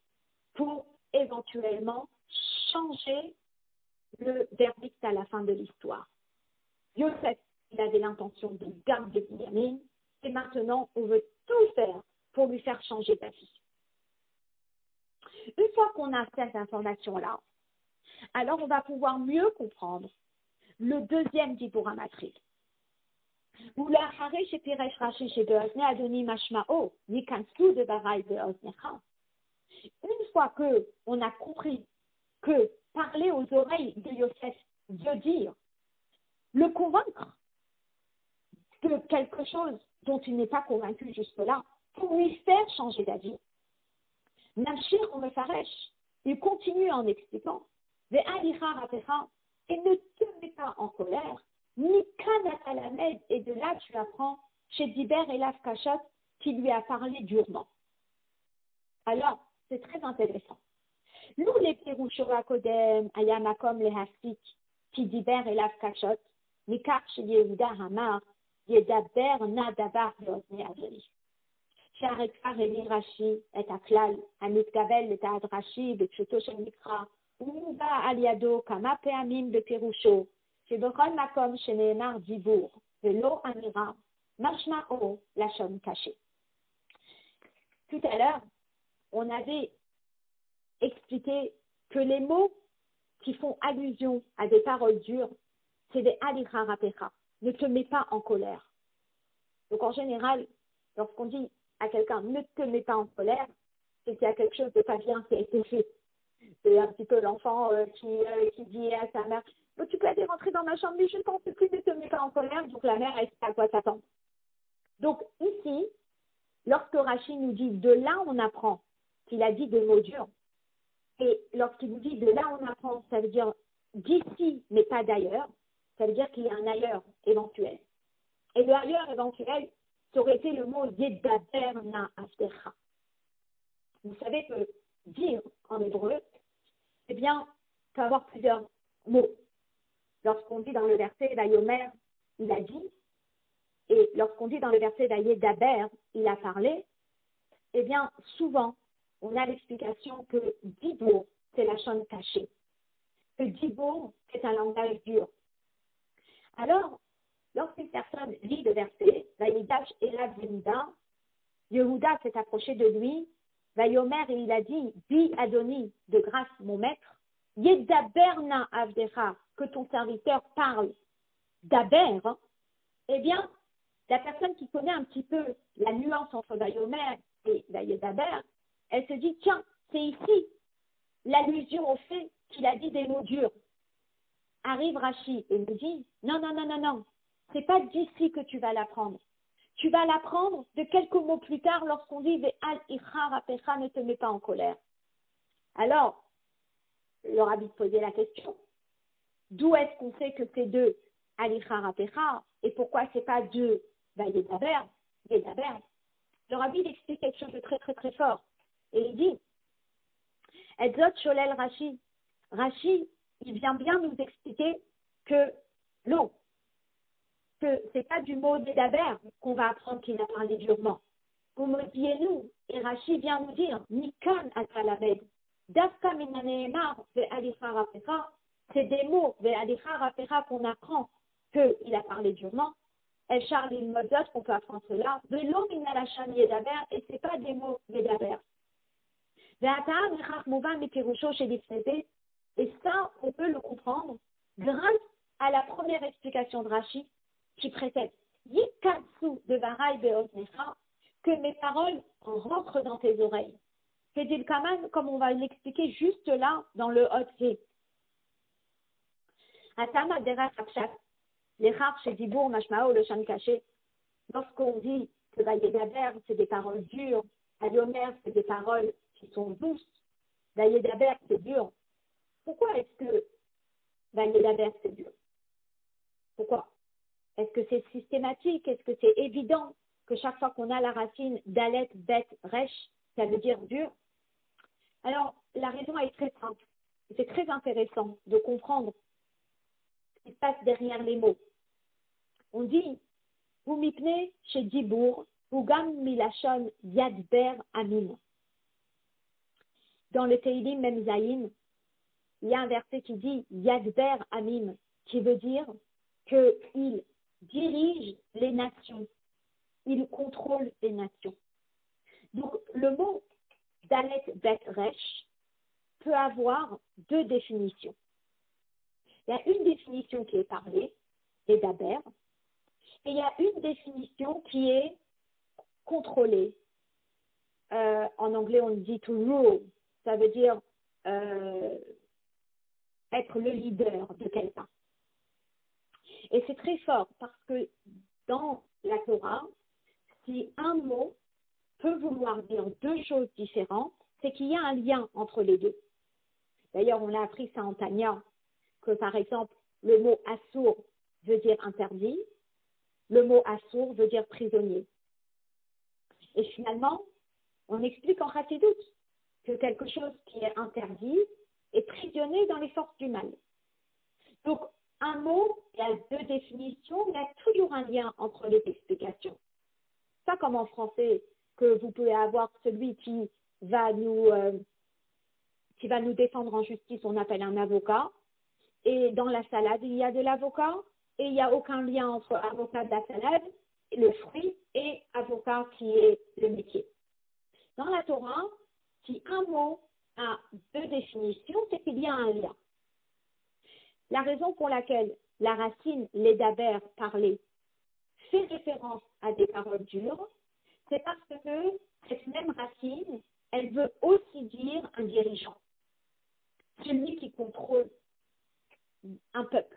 pour éventuellement changer le verdict à la fin de l'histoire. Yosef, il avait l'intention de garder Binyamin, et maintenant, on veut tout faire pour lui faire changer d'avis. Une fois qu'on a cette information-là, alors on va pouvoir mieux comprendre le deuxième Dibur HaMatril. Une fois qu'on a compris que parler aux oreilles de Yosef veut dire le convaincre de quelque chose dont il n'est pas convaincu jusque-là, pour lui faire changer d'avis. Namshir ou Mefaresh, il continue en expliquant, et ne te mets pas en colère, ni Kanatalamed, et de là tu apprends chez Diber et Lav Kachot qui lui a parlé durement. Alors, c'est très intéressant. Nous, les Pirouchura Kodem, Ayamakom, les Hafik, qui Diber et Lav Kachot, Nikar chez Yehuda Hamar, Yedaber Nadabar Beozne Adoni. שהרקע רבי רש"י את הכלל המתקבל לתעת רש"י בפשוטו של מקרא, ומובא על ידו כמה פעמים בפירושו, שבכל מקום שנאמר דיבור ולא אמירה, משמעו לשון קשה. Tout à l'heure, on avait expliqué que les mots qui font allusion à des paroles dures, c'est des alicha rapecha, ne te mets pas en colère. Donc en général, lorsqu'on dit à quelqu'un ne te mets pas en colère, c'est qu'il y a quelque chose de pas bien qui a été fait. C'est un petit peu l'enfant qui dit à sa mère, tu peux aller rentrer dans ma chambre, mais je ne pense plus, ne te mets pas en colère. Donc la mère, elle sait à quoi s'attendre. Donc ici, lorsque Rachid nous dit de là on apprend qu'il a dit des mots durs, et lorsqu'il nous dit de là on apprend, ça veut dire d'ici mais pas d'ailleurs, ça veut dire qu'il y a un ailleurs éventuel. Et le ailleurs éventuel, ça aurait été le mot yedaber na aftecha. Vous savez que dire en hébreu, eh bien, peut avoir plusieurs mots. Lorsqu'on dit dans le verset Vayomer, il a dit, et lorsqu'on dit dans le verset Vayedaber, il a parlé, eh bien, souvent, on a l'explication que Dibour, c'est la chaîne cachée. Que Dibour, c'est un langage dur. Alors, lorsqu'une personne lit le verset, Vayedash Elav Yehuda, Yehuda s'est approché de lui, Vayomer, et il a dit, Bi Adoni, de grâce mon maître, Yedaberna Avdecha, que ton serviteur parle d'Aber, eh bien, la personne qui connaît un petit peu la nuance entre Vayomer et Vayedaber, elle se dit, tiens, c'est ici l'allusion au fait qu'il a dit des mots durs. Arrive Rashi et nous dit, non, c'est pas d'ici que tu vas l'apprendre. Tu vas l'apprendre de quelques mots plus tard lorsqu'on dit Ve'al ichar apecha, ne te mets pas en colère. Alors, le rabbi posait la question, d'où est-ce qu'on sait que c'est de Al ichar apecha et pourquoi c'est pas de Yedaber? Le rabbi explique quelque chose de très très très fort. Et il dit, Edzot Sholel Rashi. Rashi, il vient bien nous expliquer que non, que c'est pas du mot Yedaber qu'on va apprendre qu'il a parlé durement. Nous, et Rashi vient nous dire, Nikan Atalamed, Dafka Minaneemar, Ve'alicha Rapecha, c'est des mots, Ve'alicha Rapecha qu'on apprend qu'il a parlé durement. El Charlie Mozot, qu'on peut apprendre cela, Velo Minalachan Yedaber, et c'est pas des mots Yedaber. Ve'ata Mechach Mouvan Mikirusho chez l'Ifnete, et ça, on peut le comprendre grâce à la première explication de Rashi qui précède, Yikatsu de Varai Be'oznecha, que mes paroles rentrent dans tes oreilles. C'est dit Kaman, comme on va l'expliquer juste là, dans le Hot-He. Atama Derat Akshat, les rares chez Dibour, Mashmao, le Shan caché. Lorsqu'on dit que Vayedaber, c'est des paroles dures, Ayomer, c'est des paroles qui sont douces, Vayedaber, c'est dur. Pourquoi est-ce que Vayedaber, c'est dur? Pourquoi? Est-ce que c'est systématique? Est-ce que c'est évident que chaque fois qu'on a la racine dalet, bet, resh, ça veut dire dur? Alors, la raison est très simple. C'est très intéressant de comprendre ce qui se passe derrière les mots. On dit, vous mipnez chez Dibour, ou gam milachon yadber amin. Dans le Teilim Memzaïm, il y a un verset qui dit yadber amim, qui veut dire qu'il dirige les nations. Il contrôle les nations. Donc, le mot Dalet Bet Resh peut avoir deux définitions. Il y a une définition qui est parlée, et d'Aber, et il y a une définition qui est contrôlée. En anglais, on dit to rule, ça veut dire être le leader de quelqu'un. Et c'est très fort parce que dans la Torah, si un mot peut vouloir dire deux choses différentes, c'est qu'il y a un lien entre les deux. D'ailleurs, on a appris ça en Tanya, que par exemple, le mot assour veut dire interdit, le mot assour veut dire prisonnier. Et finalement, on explique en Chassidut que quelque chose qui est interdit est prisonnier dans les forces du mal. Donc, un mot, il y a deux définitions, mais il y a toujours un lien entre les explications. Pas comme en français, que vous pouvez avoir celui qui va nous défendre en justice, on appelle un avocat. Et dans la salade, il y a de l'avocat. Et il n'y a aucun lien entre avocat de la salade, le fruit, et avocat qui est le métier. Dans la Torah, si un mot a deux définitions, c'est qu'il y a un lien. La raison pour laquelle la racine ledaber, parler, fait référence à des paroles dures, c'est parce que cette même racine, elle veut aussi dire un dirigeant, celui qui contrôle un peuple.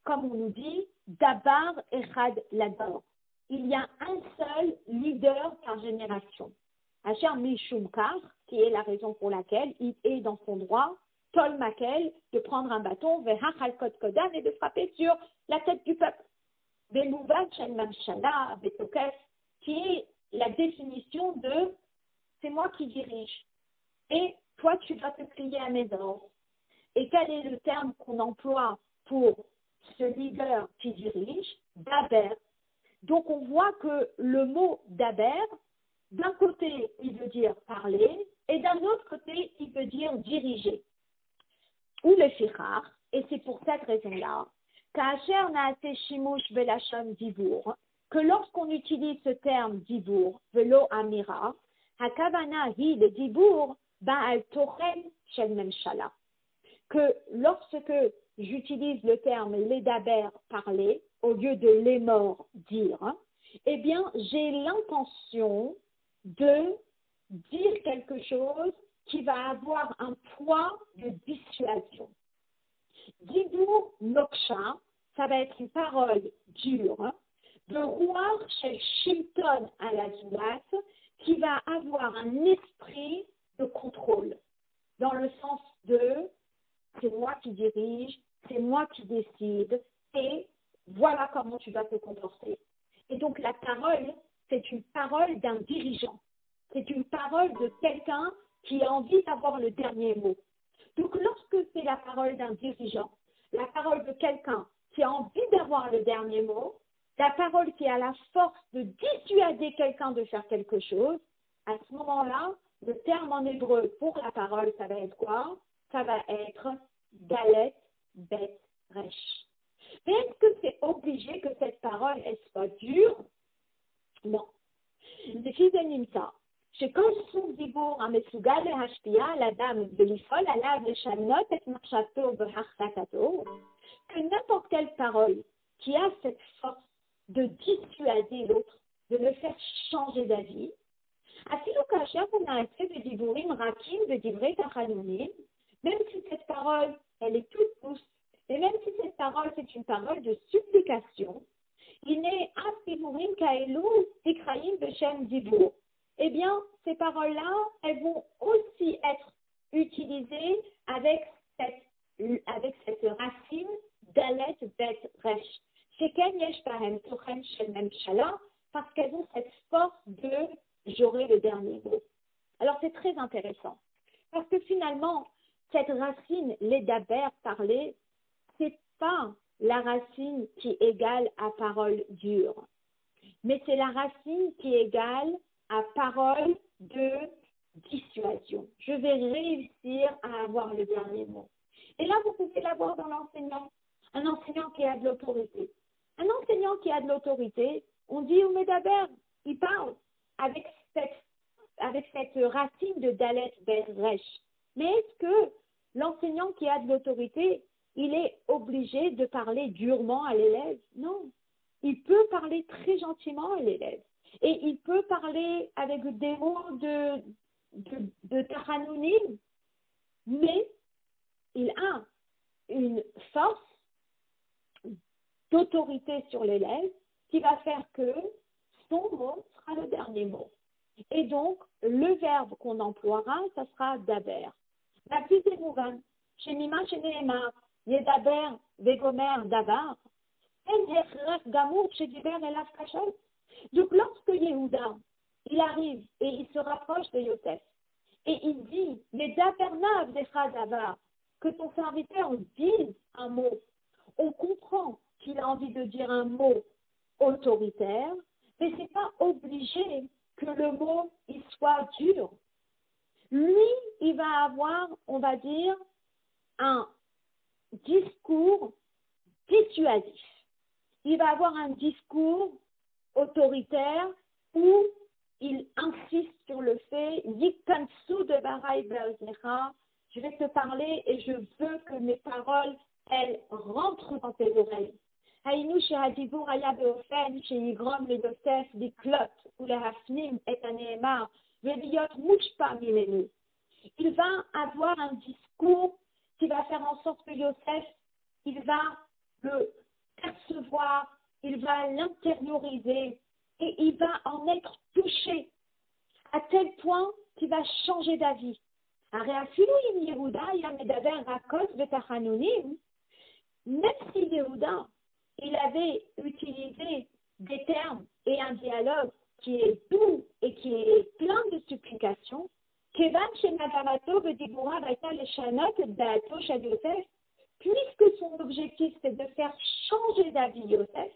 Comme on nous dit, Dabar Echad Lador. Il y a un seul leader par génération. Asher Mishum Kar, qui est la raison pour laquelle il est dans son droit, Tol Makel, de prendre un bâton, Vehachal Kod Kodan, et de frapper sur la tête du peuple. Bemouvad Shen Mamshala, Betokef, qui est la définition de c'est moi qui dirige. Et toi, tu vas te plier à mes ordres. Et quel est le terme qu'on emploie pour ce leader qui dirige? Daber. Donc on voit que le mot daber, d'un côté, il veut dire parler, et d'un autre côté, il veut dire diriger. Ou le fichar, et c'est pour cette raison-là, qu'Asher na'aseh shimush belashon dibour, que lorsqu'on utilise ce terme dibour, velo amira, hakavana hi le dibour, ba'al tochen shel memshala. Que lorsque j'utilise le terme ledaber, parler, au lieu de l'émor, dire, eh bien, j'ai l'intention de dire quelque chose qui va avoir un poids de dissuasion. Dibour Noksha, ça va être une parole dure, de roi chez Shilton à la Zoulat, qui va avoir un esprit de contrôle, dans le sens de c'est moi qui dirige, c'est moi qui décide, et voilà comment tu vas te comporter. Et donc la parole, c'est une parole d'un dirigeant. C'est une parole de quelqu'un qui a envie d'avoir le dernier mot. Donc lorsque c'est la parole d'un dirigeant, la parole de quelqu'un qui a envie d'avoir le dernier mot, la parole qui a la force de dissuader quelqu'un de faire quelque chose, à ce moment-là, le terme en hébreu pour la parole, ça va être quoi? Ça va être Dalet Bet Resh. Mais est-ce que c'est obligé que cette parole elle soit dure? Non. לפי זה נמצא שכל סוג דיבור המסוגל להשפיע על אדם ולפעול עליו לשנות את מחשבתו והחלטתו, que n'importe quelle parole qui a cette force de dissuader l'autre, de le faire changer d'avis, אפילו כאשר הוא נעשה בדיבורים רכים ודברי תחנונים, même si cette parole, elle est toute douce, et même si cette parole, c'est une parole de supplication, il est Diburim Kaelu Tikraim Beshem Dibur. Eh bien, ces paroles-là, elles vont aussi être utilisées avec cette racine Dalet Bet Resh. Sheken Yesh Bahem Tochen Shel Memshala, parce qu'elles ont cette force de j'aurai le dernier mot. Alors, c'est très intéressant. Parce que finalement, cette racine, les daber, parler, c'est pas la racine qui est égale à parole dure, mais c'est la racine qui est égale à parole de dissuasion. Je vais réussir à avoir le dernier mot. Et là, vous pouvez l'avoir dans l'enseignant, un enseignant qui a de l'autorité. Un enseignant qui a de l'autorité, on dit au Médaber, il parle avec cette racine de Dalet Beresh. Mais est-ce que l'enseignant qui a de l'autorité, il est obligé de parler durement à l'élève? Non. Il peut parler très gentiment à l'élève. Et il peut parler avec des mots de taranounim. Mais il a une force d'autorité sur l'élève qui va faire que son mot sera le dernier mot. Et donc, le verbe qu'on emploiera, ça sera daber. La plus émouvante, chez Mima, chez Nehemar, Yedaber, Vegomer, Dabar, Gamour, chez Diber et Lafkachot. Donc, lorsque Yehuda, il arrive et il se rapproche de Yosef, et il dit, mais Dabernav, Zefra Dabar, que ton serviteur dise un mot, on comprend qu'il a envie de dire un mot autoritaire, mais ce n'est pas obligé que le mot il soit dur. Lui, il va avoir, on va dire, un discours dissuasif. Il va avoir un discours autoritaire où il insiste sur le fait Yikansu de Barai Be'oznecha, je vais te parler et je veux que mes paroles, elles rentrent dans tes oreilles. היינו שהדיבור היה באופן שיגרום ליוסף לקלוט ולהפנים את הנאמר ולהיות מושפע ממנו. Il va avoir un discours qui va faire en sorte que Yosef, il va le percevoir, il va l'intérioriser et il va en être touché à tel point qu'il va changer d'avis. Même si Yehuda, il avait utilisé des termes et un dialogue qui est doux et qui est plein de supplications, puisque son objectif c'est de faire changer d'avis Yosef,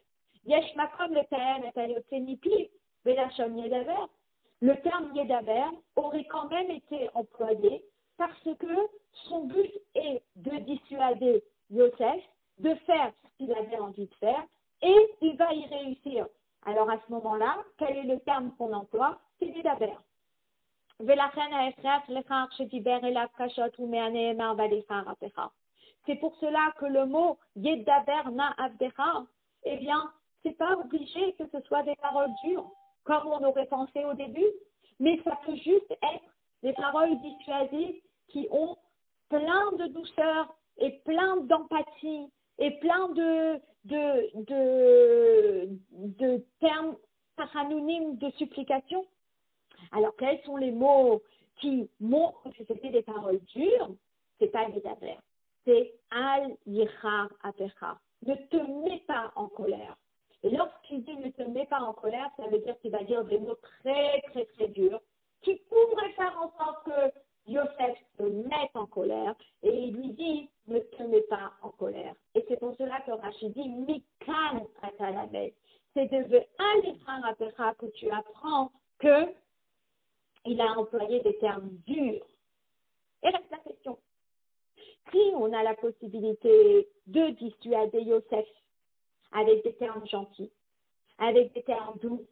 le terme Yedaber aurait quand même été employé parce que son but est de dissuader Yosef de faire ce qu'il avait envie de faire et il va y réussir. Alors à ce moment-là, quel est le terme qu'on emploie? C'est Yedaber. C'est pour cela que le mot Yedaber na avdecha, eh bien, c'est pas obligé que ce soit des paroles dures, comme on aurait pensé au début, mais ça peut juste être des paroles dissuasives qui ont plein de douceur et plein d'empathie et plein de termes anonymes de supplication. Alors, quels sont les mots qui montrent que c'était des paroles dures? C'est pas Yedaber, c'est Al Yichar Apecha. Ne te mets pas en colère. Et lorsqu'il dit ne te mets pas en colère, ça veut dire qu'il va dire des mots très, très, très durs qui pourraient faire en sorte que Yosef se mette en colère. Et il lui dit ne te mets pas en colère. Et c'est pour cela que Rachid dit Mikan Atalamed. C'est de Al Yichar Apecha que tu apprends que il a employé des termes durs. Et reste la question. Si on a la possibilité de dissuader Yosef avec des termes gentils, avec des termes doux,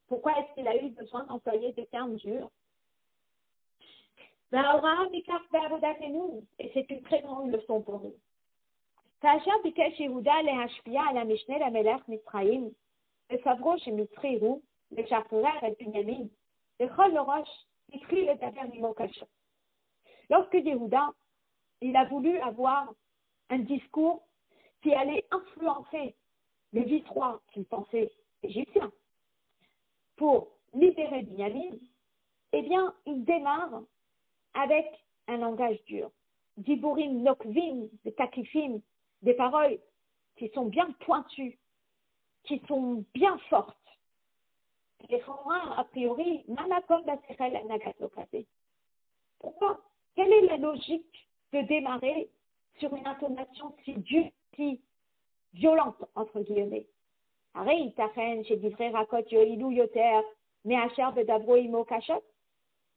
pourquoi est-ce qu'il a eu besoin d'employer des termes durs? Et c'est une très grande leçon pour nous. כאשר ביקש יהודה להשפיע על המשנה למלך מצרים, וסברו שמצרי הוא לשחרר את בנימין, לכל לראש התחיל לדבר עמו קשה. Lorsque Yehuda, il a voulu avoir un discours qui allait influencer le vice-roi qu'il pensait égyptien pour libérer Binyamin, eh bien, il démarre avec un langage dur. Diburim nokvim, des takifim, des paroles qui sont bien pointues, qui sont bien fortes. Et a priori, pourquoi? Quelle est la logique de démarrer sur une intonation si dure, si violente, entre guillemets?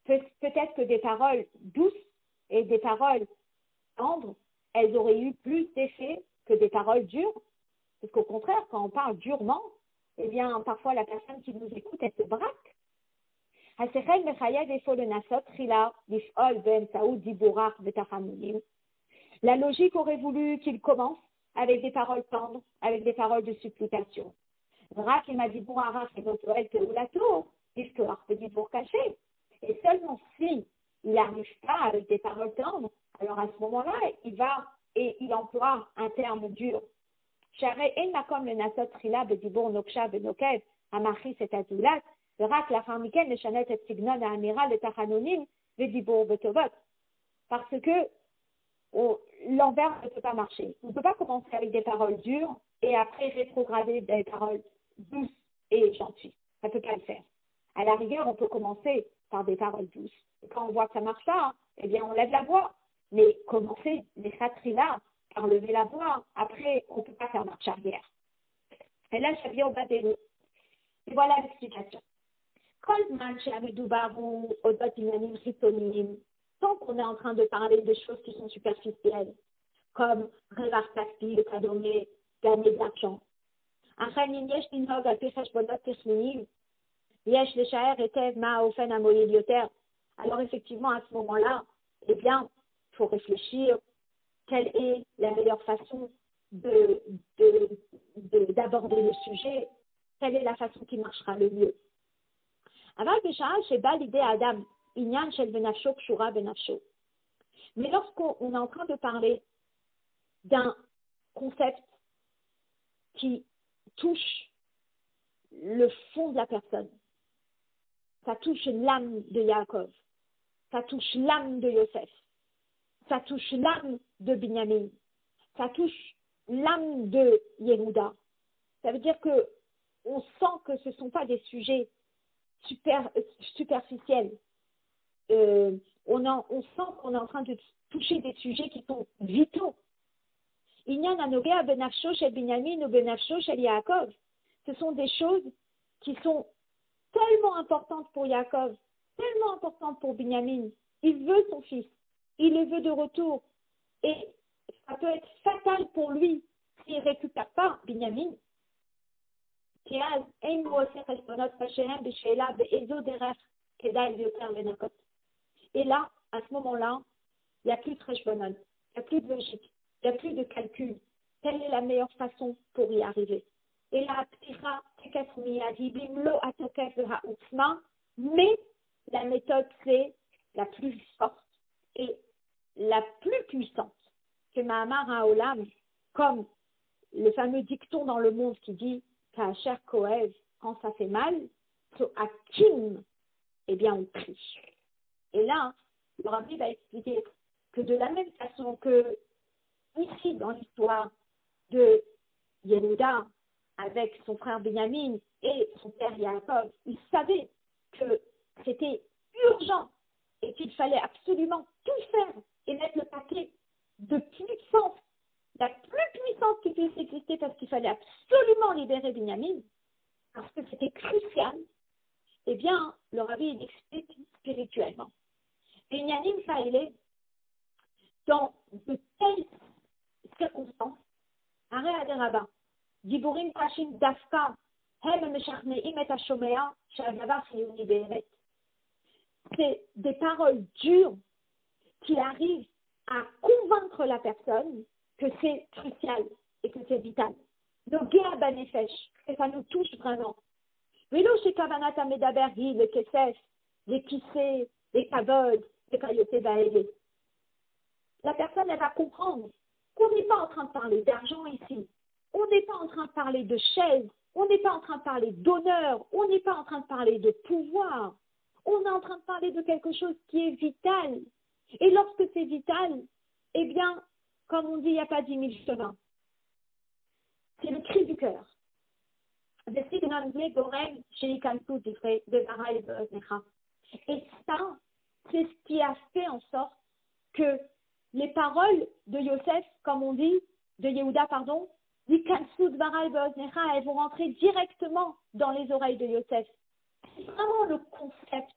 Peut-être que des paroles douces et des paroles tendres, elles auraient eu plus d'effet que des paroles dures. Parce qu'au contraire, quand on parle durement, eh bien, parfois la personne qui nous écoute, elle se braque. La logique aurait voulu qu'il commence avec des paroles tendres, avec des paroles de supplication. Et seulement si il n'arrive pas avec des paroles tendres, alors à ce moment-là, il va et il emploie un terme dur. Parce que l'envers ne peut pas marcher. On ne peut pas commencer avec des paroles dures et après rétrograder des paroles douces et gentilles. Ça ne peut pas le faire. À la rigueur, on peut commencer par des paroles douces. Et quand on voit que ça ne marche pas, eh bien, on lève la voix. Mais commencer les khatrila par lever la voix, après, on ne peut pas faire marche arrière. Et là, ça vient au bas des mots. Et voilà l'explication. Tant qu'on est en train de parler de choses qui sont superficielles, comme Revar Takti, le cadomé, gagner de l'argent. Alors effectivement, à ce moment-là, eh bien, il faut réfléchir quelle est la meilleure façon d'aborder le sujet, quelle est la façon qui marchera le mieux. Mais lorsqu'on est en train de parler d'un concept qui touche le fond de la personne, ça touche l'âme de Yaakov, ça touche l'âme de Yosef, ça touche l'âme de Binyamin, ça touche l'âme de Yehuda. Ça veut dire que on sent que ce ne sont pas des sujets superficiels. On sent qu'on est en train de toucher des sujets qui sont vitaux. Ce sont des choses qui sont tellement importantes pour Yaakov, tellement importantes pour Binyamin. Il veut son fils, il le veut de retour. Et ça peut être fatal pour lui s'il ne récupère pas Binyamin. Et là, à ce moment-là, il n'y a plus de reshbonot, il n'y a plus de logique, il n'y a plus de calcul. Quelle est la meilleure façon pour y arriver? Et là, mais la méthode, c'est la plus forte et la plus puissante que Mahamar Haolam, comme le fameux dicton dans le monde qui dit Kacher Kohev, quand ça fait mal, so Akim, eh bien on prie. Et là, le Rabbi va expliquer que de la même façon que ici dans l'histoire de Yehuda avec son frère Benyamin et son père Yaakov, il savait que c'était urgent et qu'il fallait absolument tout faire et mettre le paquet de puissance, la plus puissante qui puisse exister parce qu'il fallait absolument libérer Benyamin, parce que c'était crucial. Eh bien, le Rabbi il explique spirituellement. Benyamin Faïlé, dans de telles circonstances, Arrêt Aderaba, Diburim Kashim Dafka, Hem Meshachneim et Ashomea, Shadavar Chiyuni Be'emet. C'est des paroles dures qui arrivent à convaincre la personne que c'est crucial et que c'est vital. Donc, Géa Banefesh, et ça nous touche vraiment. Vélo chez Kavanata Medaberhi, le Kesef, les Kissé, les Kavod, les Kayoté Baélé. La personne, elle va comprendre qu'on n'est pas en train de parler d'argent ici. On n'est pas en train de parler de chaises. On n'est pas en train de parler d'honneur. On n'est pas en train de parler de pouvoir. On est en train de parler de quelque chose qui est vital. Et lorsque c'est vital, eh bien, comme on dit, il n'y a pas 10 000 chemins. C'est le cri du cœur. Et ça, c'est ce qui a fait en sorte que les paroles de Yosef, comme on dit, de Yehuda, pardon, elles vont rentrer directement dans les oreilles de Yosef. C'est vraiment le concept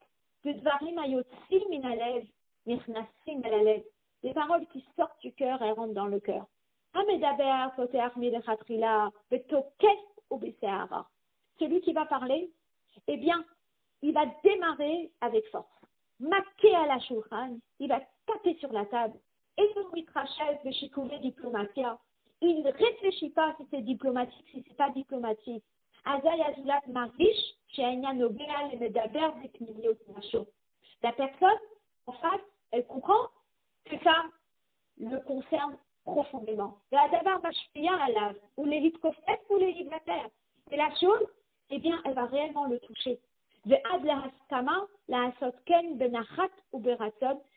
de Dvarim Ayotzim Minalev, Nirnasim Alalev. Les paroles qui sortent du cœur, elles rentrent dans le cœur. Celui qui va parler, eh bien, il va démarrer avec force. Maqué à la shulchan, il va taper sur la table. Et non mitrachel de chikouvé diplomatia. Il ne réfléchit pas si c'est diplomatique, si c'est pas diplomatique. Azay azulat marish, she'anya nogea le medaber vekmiliot macho. La personne, en face, elle comprend que ça le concerne profondément. La dabar mashpia alav, ou les litkofet, ou les libataires. Et la chose, eh bien, elle va réellement le toucher.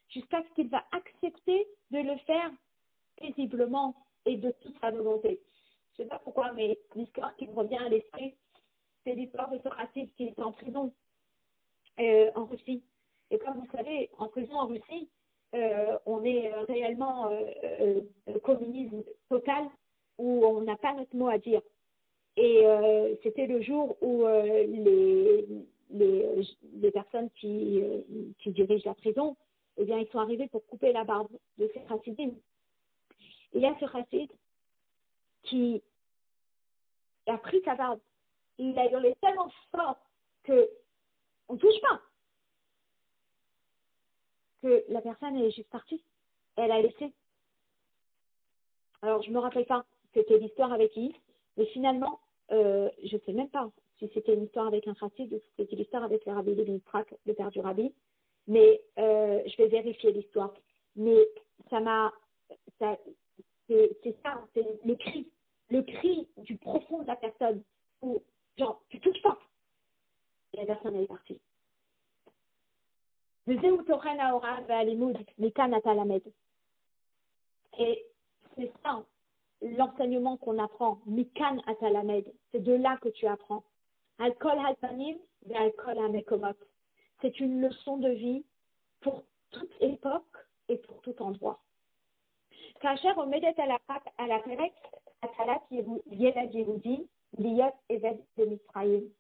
Jusqu'à ce qu'il va accepter de le faire paisiblement et de toute sa volonté. Je ne sais pas pourquoi, mais l'histoire qui me revient à l'esprit, c'est l'histoire de ce raciste qui est en prison en Russie. Et comme vous savez, en prison en Russie, on est réellement communisme total, où on n'a pas notre mot à dire. Et c'était le jour où les personnes qui dirigent la prison, eh bien, ils sont arrivés pour couper la barbe de ces chassidim. Il y a ce chassid qui a pris sa barbe. Il a hurlé tellement fort qu'on ne touche pas. Que la personne est juste partie. Elle a laissé. Alors, je ne me rappelle pas, c'était l'histoire avec qui, mais finalement, je ne sais même pas si c'était une histoire avec un chassid ou si c'était l'histoire avec le rabbi Lévi Yitzhak, le père du rabbi, mais je vais vérifier l'histoire. Mais c'est ça, c'est le cri du profond de la personne, où, genre, tu touches pas, et la personne elle est partie. Et c'est ça, l'enseignement qu'on apprend, Mikan Atalamed, c'est de là que tu apprends. Alkol Halpanim et Alkol Hamekomot. C'est une leçon de vie pour toute époque et pour tout endroit. Kacher omedet à la perek, Atalat Yelad Yehudi, Liyot Eved de Misraïm.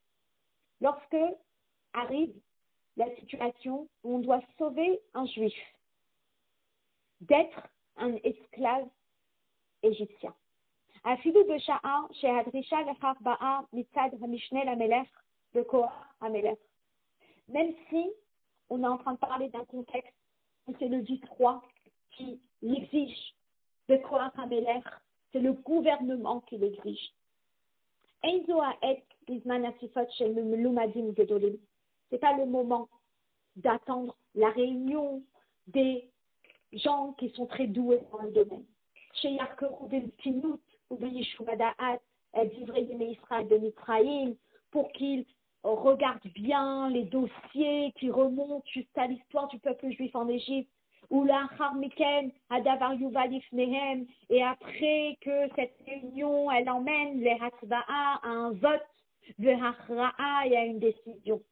Lorsque arrive la situation où on doit sauver un juif d'être un esclave égyptien. Afilou Besha'a, Shehadrisha Lechar Ba'a, Mitzad Hamishne Lamelech, de Koach Hamelech. Même si on est en train de parler d'un contexte où c'est le vice-roi qui l'exige, de Koach Hamelech, c'est le gouvernement qui l'exige. Einzo Ha'et Bizman Asifot Shel Melumadim Gedolim. C'est pas le moment d'attendre la réunion des gens qui sont très doués dans le domaine. Chez Yarkeru Beltinut ou Beyishuvadaat, Divrei Yemei Israël de Mitraïm, pour qu'ils regardent bien les dossiers qui remontent jusqu'à l'histoire du peuple juif en Égypte, ou la Harmiken, Adavar Yuvalif Nehem, et après que cette réunion, elle emmène les Hatzba'a à un vote, de Hachra'a et à une décision.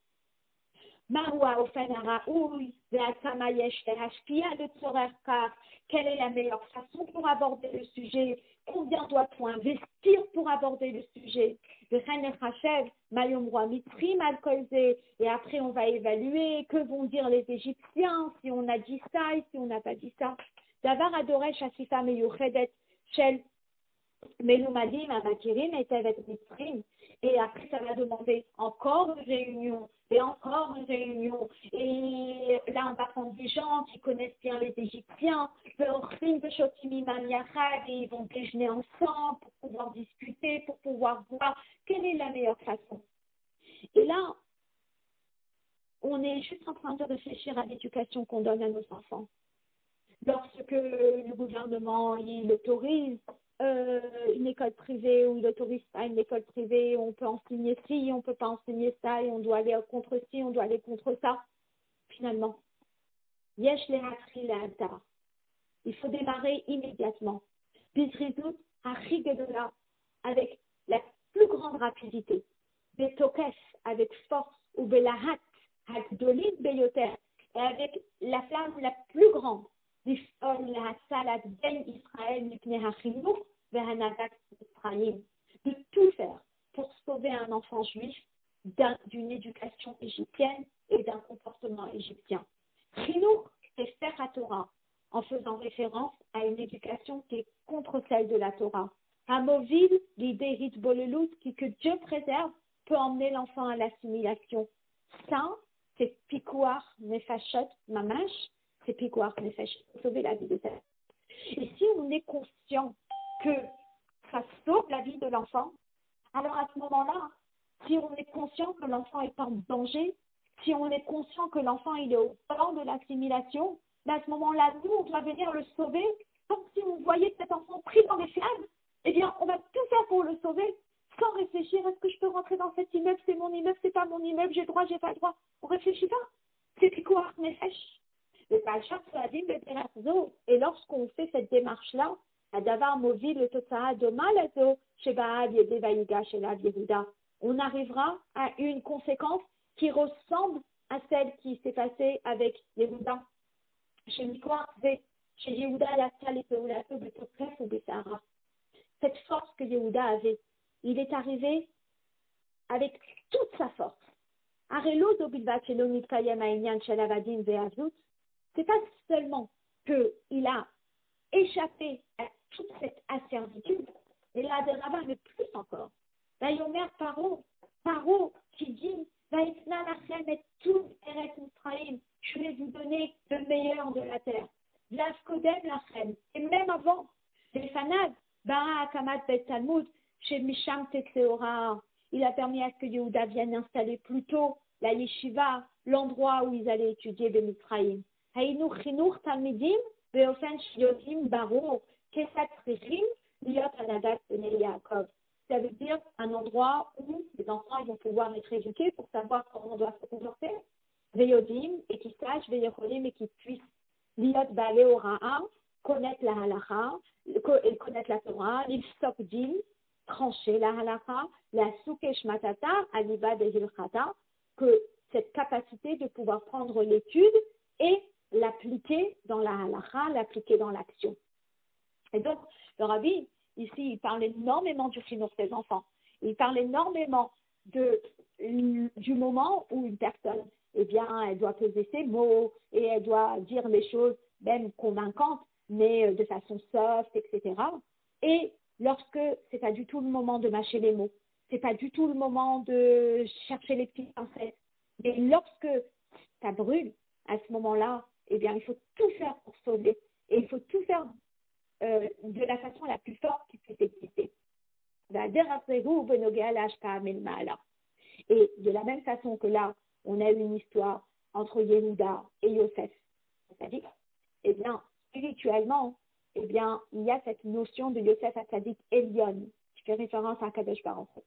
Quelle est la meilleure façon pour aborder le sujet? Combien doit-on investir pour aborder le sujet? Et après, on va évaluer que vont dire les Égyptiens, si on a dit ça et si on n'a pas dit ça. Davar adoresh asifa meyuchedet shel melumadim amakirim et tevet mitzrim. Et après, ça va demander encore une réunion, et encore une réunion. Et là, on va prendre des gens qui connaissent bien les Égyptiens, et ils vont déjeuner ensemble pour pouvoir discuter, pour pouvoir voir quelle est la meilleure façon. Et là, on est juste en train de réfléchir à l'éducation qu'on donne à nos enfants. Lorsque le gouvernement il autorise une école privée ou il n'autorise pas une école privée, on peut enseigner ci, on ne peut pas enseigner ça, et on doit aller contre ci, on doit aller contre ça. Finalement, yesh lehatri le'ata. Il faut démarrer immédiatement. Bizrizout achigedola, avec la plus grande rapidité. Betokef, avec force, ou belahat, hakdolit beyoter, et avec la flamme la plus grande. De tout faire pour sauver un enfant juif d'une éducation égyptienne et d'un comportement égyptien. Chinour, c'est faire la Torah, en faisant référence à une éducation qui est contre celle de la Torah. Amovil, l'idée hitbolelut, que Dieu préserve, peut emmener l'enfant à l'assimilation. Ça, c'est pikouar nefashot mamash, c'est pikouar nefesh, sauver la vie de sa. Et si on est conscient que ça sauve la vie de l'enfant, alors à ce moment-là, si on est conscient que l'enfant est en danger, si on est conscient que l'enfant il est au bord de l'assimilation, à ce moment-là, nous, on doit venir le sauver, comme si on voyait cet enfant pris dans les flammes. Eh bien, on va tout faire pour le sauver, sans réfléchir, est-ce que je peux rentrer dans cet immeuble, c'est mon immeuble, c'est pas mon immeuble, j'ai droit, j'ai pas le droit. On réfléchit pas. C'est pikouar nefesh. Et lorsqu'on fait cette démarche-là, on arrivera à une conséquence qui ressemble à celle qui s'est passée avec Yehuda. Chez Yehuda, cette force que Yehuda avait, il est arrivé avec toute sa force C'est pas seulement qu'il a échappé à toute cette asservitude, et là, des rabbins, mais plus encore. Vayomer Paro qui dit, Vaïtna lachem et tout Eretz Mitzrayim, je vais vous donner le meilleur de la terre. V'askodem lachem, et même avant, les fanades, Bara Akamat Bet Talmud, chez Misham Tetseora, il a permis à ce que Yehuda vienne installer plus tôt la yeshiva, l'endroit où ils allaient étudier de Mitzrayim. Haïnou Chinour Talmidim, Beofen Shiotim Baro, Kesat Richim, Liot Anadat Bnei Yaakov. Ça veut dire un endroit où les enfants ils vont pouvoir être éduqués pour savoir comment on doit se comporter. Veyodim, et qui sachent, Veyocholim, et qui puissent Liot Bale Ora'a, connaître la halacha, et connaître la Torah, l'Ifsok Din, trancher la halacha, la Soukesh Matata, Aliba de Hilchata, que cette capacité de pouvoir prendre l'étude et l'appliquer dans la halacha, l'appliquer dans l'action. Et donc, le rabbi, ici, il parle énormément du chinour des enfants. Il parle énormément du moment où une personne, eh bien, elle doit peser ses mots et elle doit dire les choses, même convaincantes, mais de façon soft, etc. Et lorsque c'est pas du tout le moment de mâcher les mots, c'est pas du tout le moment de chercher les petites pincettes, mais lorsque ça brûle, à ce moment-là, eh bien, il faut tout faire pour sauver. Et il faut tout faire de la façon la plus forte qui puisse exister. Et de la même façon que là, on a eu une histoire entre Yehuda et Yosef, c'est-à-dire, eh bien, spirituellement, eh bien, il y a cette notion de Yosef Hatzadik Elion, qui fait référence à Kadosh Baruch Hu.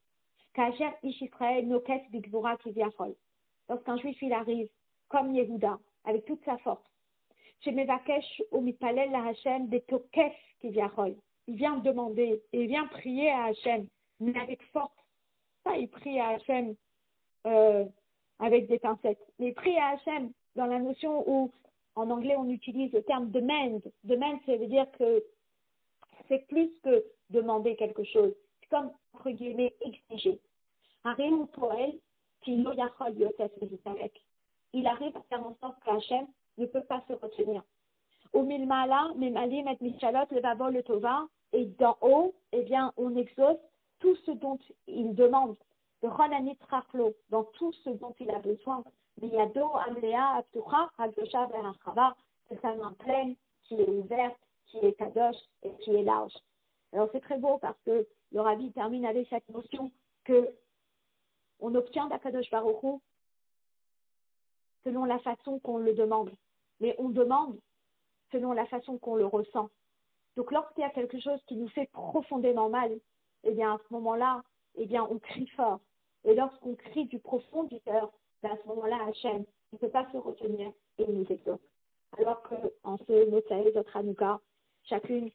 Kacher Ish Israël Nokes Bigvura Kivyachol. Lorsqu'un juif, il arrive, comme Yehuda, avec toute sa force, chez Mevakesh ou Mitpalel la Hachem des Tokef Kivyachol. Il vient demander, et il vient prier à Hachem, mais avec force. Pas il prie à Hachem avec des pincettes, mais il prie à Hachem dans la notion où, en anglais, on utilise le terme demand. Demand, ça veut dire que c'est plus que demander quelque chose. C'est comme, entre guillemets, exiger. Harim Poel, qui Yachol Yosef Mehitarek. Il arrive à faire en sorte que Hachem ne peut pas se retenir. Au Milmala, Memalim et Michalot, le Vavol, le Tova, et d'en haut, eh bien, on exauce tout ce dont il demande. De Ronanit Rachlo, dans tout ce dont il a besoin. Miyado, Amlea, Aptucha, Hagdosha, Verachava, c'est sa main pleine, qui est ouverte, qui est kadosh et qui est large. Alors c'est très beau parce que le Rabbi termine avec cette notion que on obtient d'Akadosh Baruch Hu selon la façon qu'on le demande. Mais on demande selon la façon qu'on le ressent. Donc lorsqu'il y a quelque chose qui nous fait profondément mal, eh bien à ce moment-là, eh bien on crie fort. Et lorsqu'on crie du profond du cœur, ben, à ce moment-là, Hachem ne peut pas se retenir et il nous exauce. Alors qu'en ce Motsai Hanouka, chacune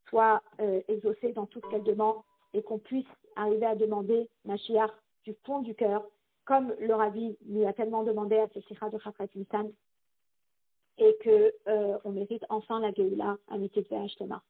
soit exaucée dans tout ce qu'elle demande et qu'on puisse arriver à demander Mashiach du fond du cœur, comme le Rabbi lui a tellement demandé à ce Sikha de Chafrat Nissan, et qu'on mérite enfin la Géoula à Mitzvah Hashtema.